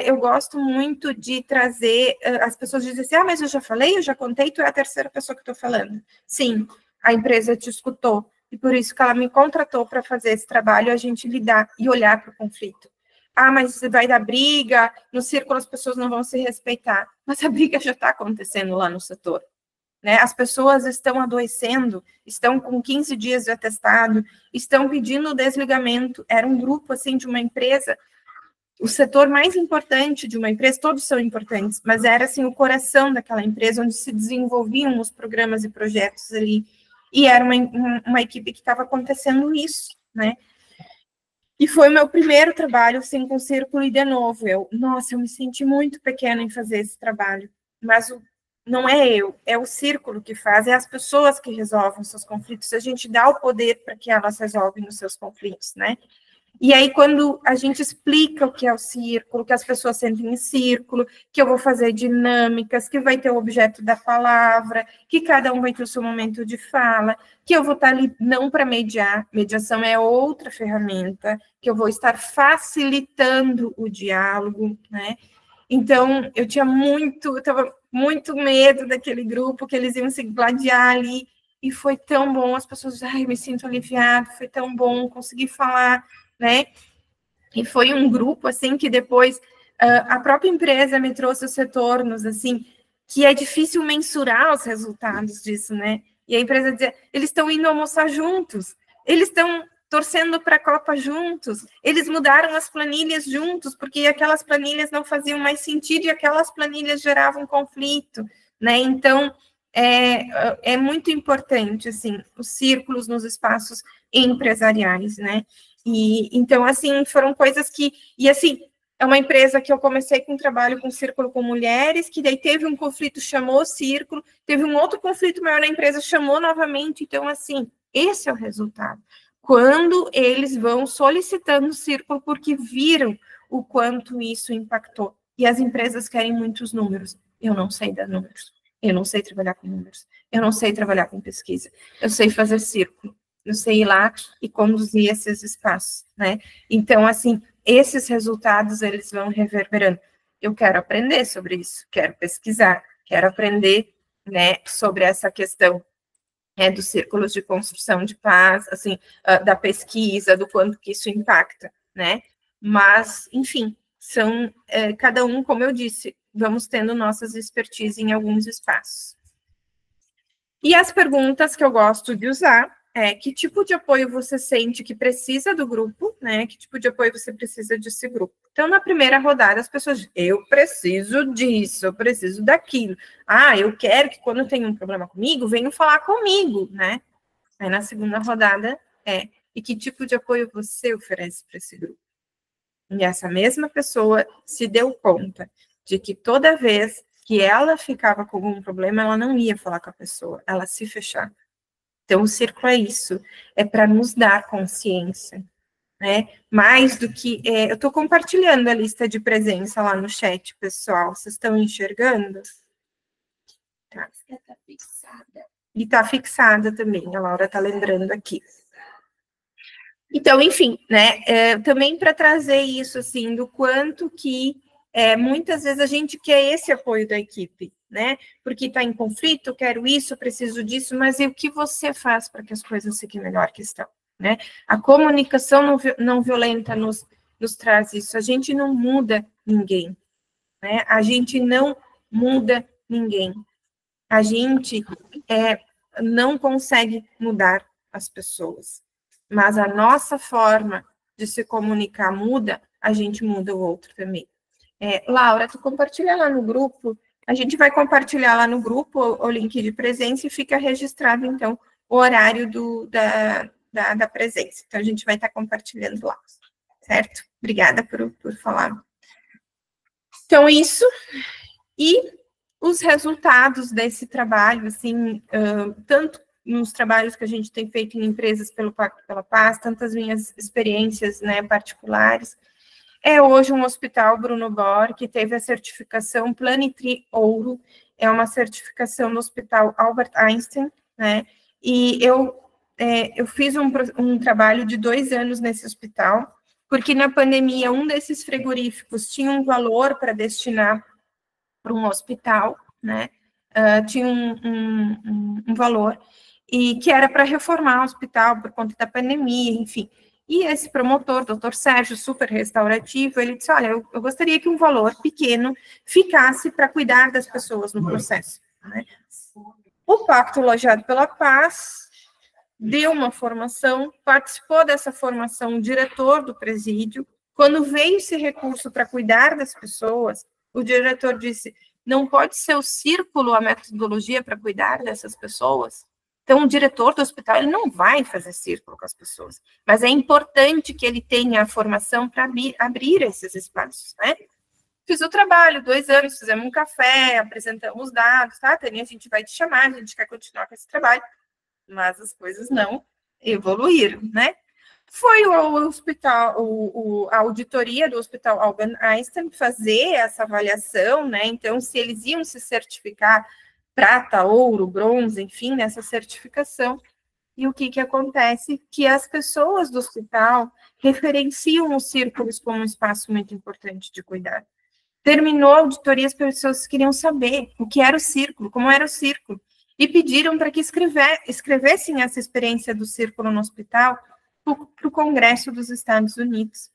Eu gosto muito de trazer, as pessoas dizem assim, mas eu já falei, eu já contei, tu é a terceira pessoa que eu estou falando. Sim, a empresa te escutou, e por isso que ela me contratou para fazer esse trabalho, a gente lidar e olhar para o conflito. Mas vai dar briga, no círculo as pessoas não vão se respeitar, mas a briga já está acontecendo lá no setor. Né? As pessoas estão adoecendo, estão com 15 dias de atestado, estão pedindo desligamento. Era um grupo, assim, de uma empresa, o setor mais importante de uma empresa, todos são importantes, mas era, assim, o coração daquela empresa, onde se desenvolviam os programas e projetos ali. E era uma equipe que estava acontecendo isso, né? E foi o meu primeiro trabalho, assim, com o círculo, e de novo, eu me senti muito pequena em fazer esse trabalho, mas não é eu, é o círculo que faz, é as pessoas que resolvem os seus conflitos, a gente dá o poder para que elas resolvem os seus conflitos, né? E aí, quando a gente explica o que é o círculo, que as pessoas sentem em círculo, que eu vou fazer dinâmicas, que vai ter o objeto da palavra, que cada um vai ter o seu momento de fala, que eu vou estar ali não para mediar, mediação é outra ferramenta, que eu vou estar facilitando o diálogo, né? Então, eu estava muito medo daquele grupo, que eles iam se gladiar ali, e foi tão bom, as pessoas, me sinto aliviado, foi tão bom, consegui falar, né? E foi um grupo, assim, que depois a própria empresa me trouxe os retornos, assim, que é difícil mensurar os resultados disso, né? E a empresa dizia, eles estão indo almoçar juntos, eles estão torcendo para a Copa juntos, eles mudaram as planilhas juntos, porque aquelas planilhas não faziam mais sentido e aquelas planilhas geravam conflito, né? Então, é muito importante, assim, os círculos nos espaços empresariais, né? E, então, assim, foram coisas que... E, assim, é uma empresa que eu comecei com um trabalho com círculo com mulheres, que daí teve um conflito, chamou o círculo, teve um outro conflito maior na empresa, chamou novamente. Então, assim, esse é o resultado. Quando eles vão solicitando o círculo, porque viram o quanto isso impactou. E as empresas querem muitos números. Eu não sei dar números. Eu não sei trabalhar com números. Eu não sei trabalhar com pesquisa. Eu sei fazer círculo. Eu sei ir lá e conduzir esses espaços, né? Então, assim, esses resultados, eles vão reverberando. Eu quero aprender sobre isso, quero pesquisar, quero aprender, né, sobre essa questão dos círculos de construção de paz, assim, da pesquisa, do quanto que isso impacta, né? Mas, enfim, são, cada um, como eu disse, vamos tendo nossas expertise em alguns espaços. E as perguntas que eu gosto de usar que tipo de apoio você sente que precisa do grupo, né? Que tipo de apoio você precisa desse grupo. Então, na primeira rodada, as pessoas dizem, eu preciso disso, eu preciso daquilo. Eu quero que quando tem um problema comigo, venham falar comigo, né? Aí, na segunda rodada, e que tipo de apoio você oferece para esse grupo? E essa mesma pessoa se deu conta de que toda vez que ela ficava com algum problema, ela não ia falar com a pessoa, ela se fechava. Então, o círculo é isso, é para nos dar consciência, né? Mais do que... eu estou compartilhando a lista de presença lá no chat, pessoal. Vocês estão enxergando? Tá. Está fixada. E está fixada também, a Laura está lembrando aqui. Então, enfim, né? Também para trazer isso, assim, do quanto que muitas vezes a gente quer esse apoio da equipe, né? Porque está em conflito, eu quero isso, eu preciso disso, mas e o que você faz para que as coisas fiquem melhor que estão, né? A comunicação não violenta nos nos traz isso. A gente não muda ninguém, né? A gente não muda ninguém. A gente não consegue mudar as pessoas, mas a nossa forma de se comunicar muda, a gente muda o outro também. Laura, tu compartilha lá no grupo, a gente vai compartilhar lá no grupo o link de presença e fica registrado, então, o horário da presença. Então, a gente vai estar compartilhando lá, certo? Obrigada por falar. Então, isso, e os resultados desse trabalho, assim, tanto nos trabalhos que a gente tem feito em empresas pelo Pacto pela Paz, tantas minhas experiências, né, particulares, hoje um hospital Bruno Bor, que teve a certificação Planetri Ouro, é uma certificação do Hospital Albert Einstein, né, e eu fiz um trabalho de 2 anos nesse hospital, porque na pandemia um desses frigoríficos tinha um valor para destinar para um hospital, né, tinha um valor, e que era para reformar o hospital por conta da pandemia, enfim. E esse promotor, doutor Sérgio, super restaurativo, ele disse, olha, eu gostaria que um valor pequeno ficasse para cuidar das pessoas no processo, né? O Pacto Lojado pela Paz deu uma formação, participou dessa formação o diretor do presídio. Quando veio esse recurso para cuidar das pessoas, o diretor disse, não pode ser o círculo a metodologia para cuidar dessas pessoas? Então, o diretor do hospital, ele não vai fazer círculo com as pessoas, mas é importante que ele tenha a formação para abrir esses espaços, né? Fiz o trabalho, 2 anos, fizemos um café, apresentamos dados, tá, Tânia, a gente vai te chamar, a gente quer continuar com esse trabalho, mas as coisas não evoluíram, né? Foi o hospital, a auditoria do Hospital Albert Einstein fazer essa avaliação, né? Então, se eles iam se certificar prata, ouro, bronze, enfim, nessa certificação. E o que acontece? Que as pessoas do hospital referenciam os círculos como um espaço muito importante de cuidar. Terminou a auditoria, as pessoas queriam saber o que era o círculo, como era o círculo, e pediram para que escrevessem essa experiência do círculo no hospital para o Congresso dos Estados Unidos,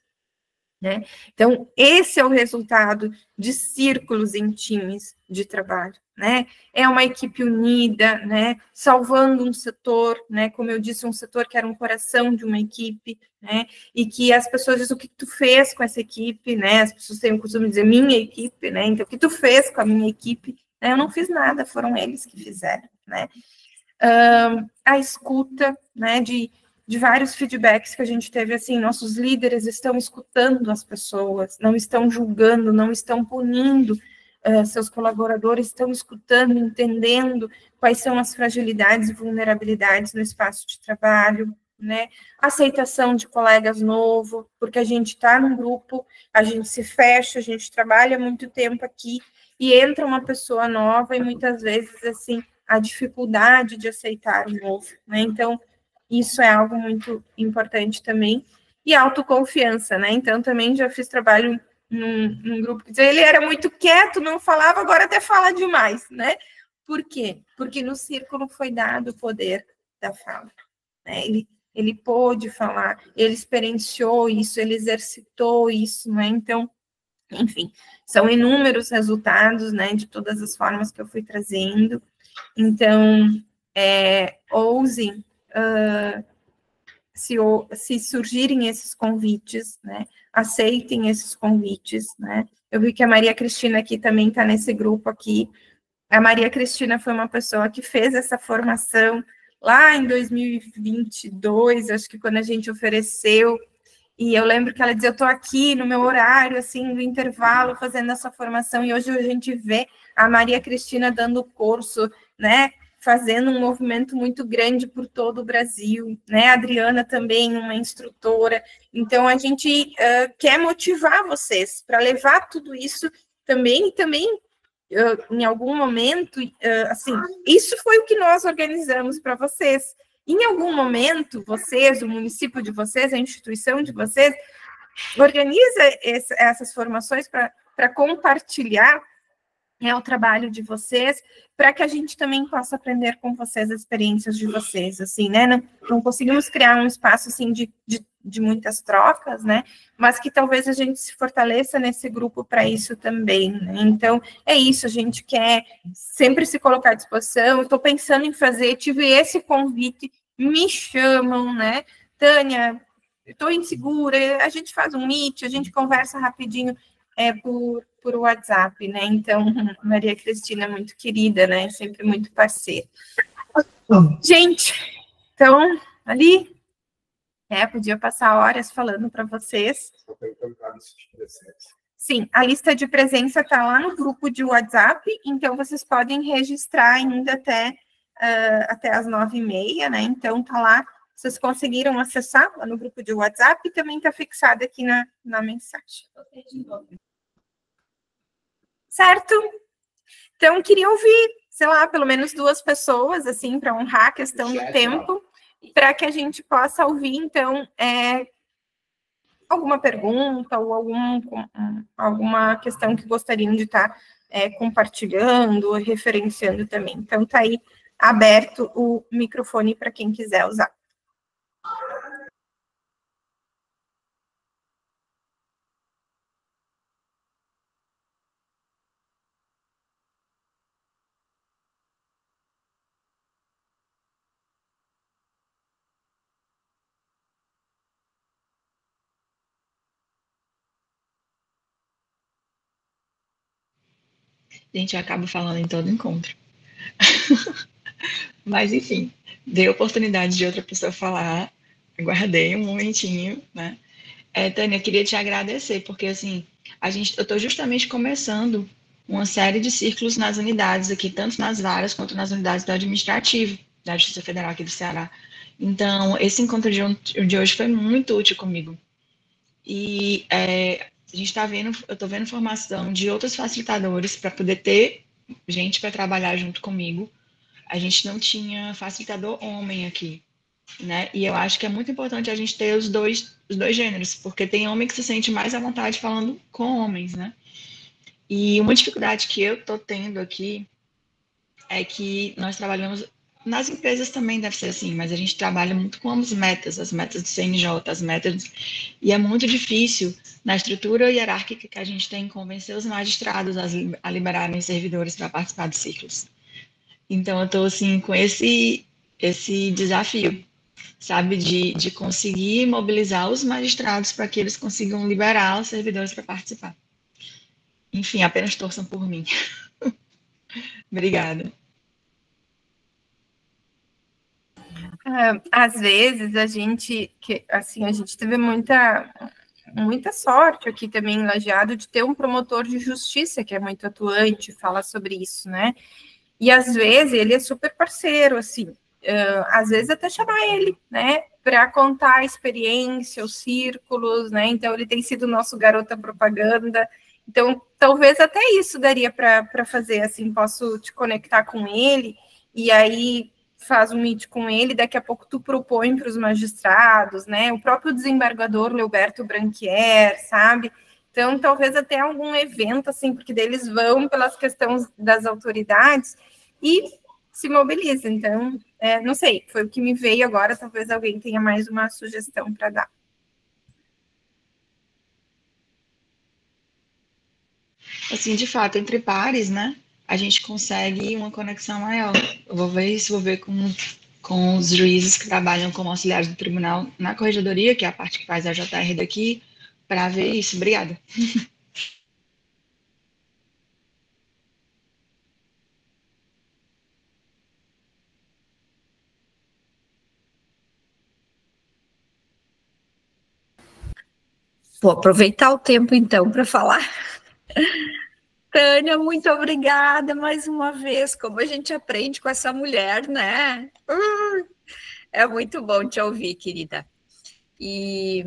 né? Então, esse é o resultado de círculos em times de trabalho, né? É uma equipe unida, né? Salvando um setor, né? Como eu disse, um setor que era um coração de uma equipe, né? E que as pessoas dizem, o que tu fez com essa equipe, né? As pessoas têm o costume de dizer, minha equipe, né? Então, o que tu fez com a minha equipe? Eu não fiz nada, foram eles que fizeram, né? A escuta, né? De vários feedbacks que a gente teve, assim, nossos líderes estão escutando as pessoas, não estão julgando, não estão punindo seus colaboradores, estão escutando, entendendo quais são as fragilidades e vulnerabilidades no espaço de trabalho, né? Aceitação de colegas novos, porque a gente está num grupo, a gente se fecha, a gente trabalha muito tempo aqui, e entra uma pessoa nova, e muitas vezes, assim, a dificuldade de aceitar o novo, né? Então, isso é algo muito importante também. E autoconfiança, né? Então, também já fiz trabalho num grupo que dizia, ele era muito quieto, não falava, agora até fala demais, né? Por quê? Porque no círculo foi dado o poder da fala, né? Ele pôde falar, ele experienciou isso, ele exercitou isso, né? Então, enfim, são inúmeros resultados, né? De todas as formas que eu fui trazendo. Então, ousem se surgirem esses convites, né, aceitem esses convites, né. Eu vi que a Maria Cristina aqui também está nesse grupo aqui. A Maria Cristina foi uma pessoa que fez essa formação lá em 2022, acho que quando a gente ofereceu, e eu lembro que ela dizia, eu estou aqui no meu horário, assim, no intervalo, fazendo essa formação, e hoje a gente vê a Maria Cristina dando curso, né, fazendo um movimento muito grande por todo o Brasil, né? A Adriana também, uma instrutora. Então, a gente quer motivar vocês para levar tudo isso também, e também, em algum momento, assim, isso foi o que nós organizamos para vocês. Em algum momento, vocês, o município de vocês, a instituição de vocês, organiza essas formações para compartilhar o trabalho de vocês, para que a gente também possa aprender com vocês as experiências de vocês, assim, né? Não conseguimos criar um espaço, assim, de de muitas trocas, né? Mas que talvez a gente se fortaleça nesse grupo para isso também, né? Então, é isso, a gente quer sempre se colocar à disposição. Estou pensando em fazer, tive esse convite, me chamam, né? Tânia, estou insegura, a gente faz um meet, a gente conversa rapidinho por WhatsApp, né? Então, Maria Cristina é muito querida, né? Sempre muito parceira. Gente, então, ali, podia passar horas falando para vocês. Sim, a lista de presença está lá no grupo de WhatsApp, então vocês podem registrar ainda até as 9h30, né? Então, tá lá, vocês conseguiram acessar lá no grupo de WhatsApp e também está fixado aqui na mensagem. Certo? Então, queria ouvir, sei lá, pelo menos 2 pessoas, assim, para honrar a questão do tempo, para que a gente possa ouvir, então, alguma pergunta ou alguma questão que gostariam de estar compartilhando, referenciando também. Então, está aí aberto o microfone para quem quiser usar. A gente acaba falando em todo encontro. Mas, enfim, dei a oportunidade de outra pessoa falar, aguardei um momentinho, né? Tânia, eu queria te agradecer, porque, assim, eu estou justamente começando uma série de círculos nas unidades aqui, tanto nas varas quanto nas unidades do Administrativo, da Justiça Federal aqui do Ceará. Então, esse encontro de hoje foi muito útil comigo. E a gente está vendo, eu estou vendo formação de outros facilitadores para poder ter gente para trabalhar junto comigo. A gente não tinha facilitador homem aqui, né? E eu acho que é muito importante a gente ter os dois gêneros, porque tem homem que se sente mais à vontade falando com homens, né? E uma dificuldade que eu estou tendo aqui é que nós trabalhamos, nas empresas também deve ser assim, mas a gente trabalha muito com as metas do CNJ, as metas, e é muito difícil, na estrutura hierárquica que a gente tem, convencer os magistrados a liberarem os servidores para participar dos ciclos. Então, eu estou, assim, com esse desafio, sabe, de conseguir mobilizar os magistrados para que eles consigam liberar os servidores para participar. Enfim, apenas torçam por mim. Obrigada. Às vezes, a gente teve muita sorte aqui também em Lajeado de ter um promotor de justiça que é muito atuante, fala sobre isso, né? E às vezes ele é super parceiro, assim, às vezes até chamar ele, né, para contar a experiência, os círculos, né? Então ele tem sido nosso garota propaganda. Então talvez até isso daria para fazer, assim, posso te conectar com ele e aí faz um meet com ele, daqui a pouco tu propõe para os magistrados, né? O próprio desembargador Leoberto Branquier, sabe? Então, talvez até algum evento, assim, porque daí eles vão pelas questões das autoridades e se mobilizam. Então, não sei, foi o que me veio agora, talvez alguém tenha mais uma sugestão para dar. Assim, de fato, entre pares, né, a gente consegue uma conexão maior. Eu vou ver com os juízes que trabalham como auxiliares do tribunal na corregedoria, que é a parte que faz a JR daqui, para ver isso. Obrigada. Vou aproveitar o tempo, então, para falar. Tânia, muito obrigada mais uma vez. Como a gente aprende com essa mulher, né? É muito bom te ouvir, querida. E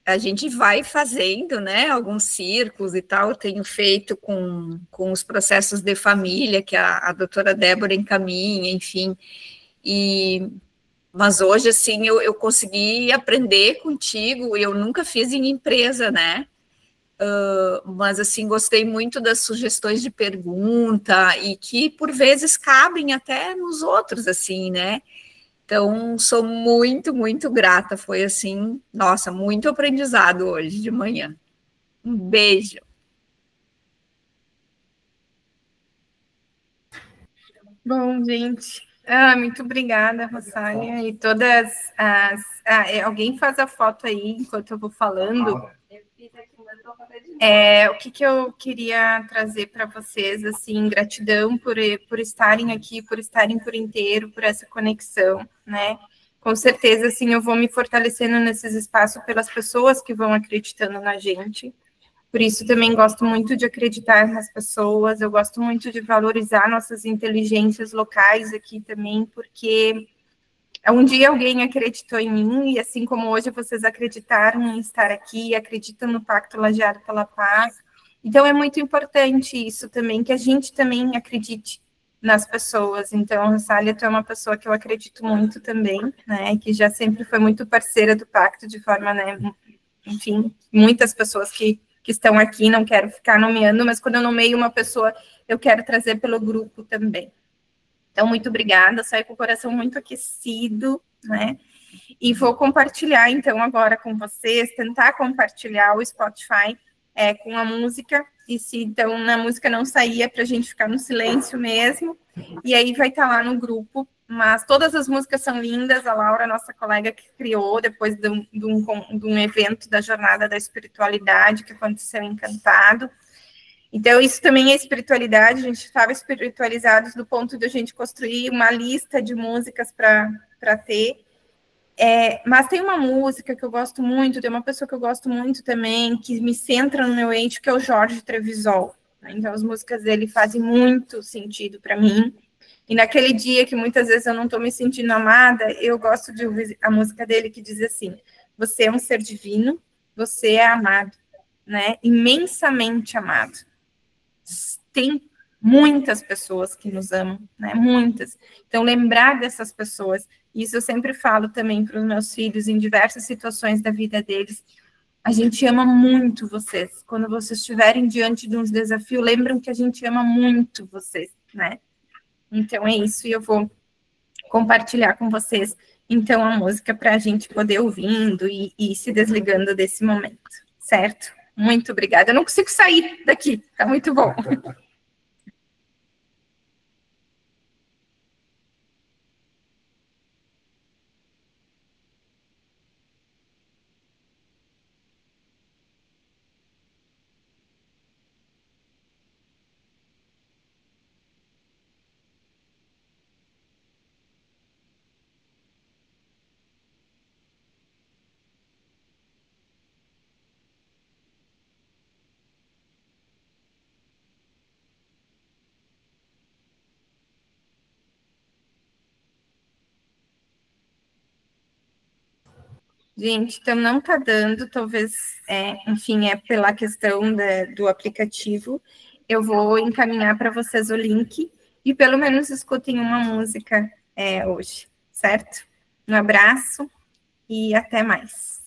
a gente vai fazendo, né, alguns círculos e tal. Eu tenho feito com os processos de família que a doutora Débora encaminha, enfim. Mas hoje, assim, eu consegui aprender contigo. Eu nunca fiz em empresa, né? Mas, assim, gostei muito das sugestões de pergunta e que, por vezes, cabem até nos outros, assim, né? Então, sou muito, muito grata. Foi assim, nossa, muito aprendizado hoje de manhã. Um beijo. Bom, gente, muito obrigada, Rosália, e todas as... alguém faz a foto aí, enquanto eu vou falando. O que eu queria trazer para vocês, assim, gratidão por estarem aqui, por estarem por inteiro, por essa conexão, né? Com certeza, assim, eu vou me fortalecendo nesses espaços pelas pessoas que vão acreditando na gente. Por isso, também gosto muito de acreditar nas pessoas, eu gosto muito de valorizar nossas inteligências locais aqui também, porque um dia alguém acreditou em mim, e assim como hoje vocês acreditaram em estar aqui, acreditam no Pacto Lajeado pela Paz. Então, é muito importante isso também, que a gente também acredite nas pessoas. Então, Rosália, tu é uma pessoa que eu acredito muito também, né, que já sempre foi muito parceira do Pacto, de forma, né, enfim, muitas pessoas que estão aqui, não quero ficar nomeando, mas quando eu nomeio uma pessoa, eu quero trazer pelo grupo também. Então, muito obrigada, saio com o coração muito aquecido, né? E vou compartilhar, então, agora com vocês, tentar compartilhar o Spotify com a música, e se, então, na música não sair, é para a gente ficar no silêncio mesmo, e aí vai estar lá no grupo, mas todas as músicas são lindas, a Laura, nossa colega, que criou depois de um evento da Jornada da Espiritualidade, que aconteceu em Encantado. Então, isso também é espiritualidade, a gente estava espiritualizados do ponto de a gente construir uma lista de músicas para ter. Mas tem uma música que eu gosto muito, tem uma pessoa que eu gosto muito também, que me centra no meu eixo, que é o Jorge Trevisol. Então, as músicas dele fazem muito sentido para mim. E naquele dia que muitas vezes eu não estou me sentindo amada, eu gosto de ouvir a música dele que diz assim: você é um ser divino, você é amado, né? Imensamente amado. Tem muitas pessoas que nos amam, né? Muitas. Então, lembrar dessas pessoas, isso eu sempre falo também para os meus filhos, em diversas situações da vida deles, a gente ama muito vocês. Quando vocês estiverem diante de uns desafios, lembram que a gente ama muito vocês, né? Então, é isso, e eu vou compartilhar com vocês, então, a música para a gente poder ouvindo e ir se desligando desse momento, certo? Muito obrigada. Eu não consigo sair daqui, tá muito bom. Gente, então não está dando, talvez, enfim, pela questão do aplicativo. Eu vou encaminhar para vocês o link e pelo menos escutem uma música hoje, certo? Um abraço e até mais.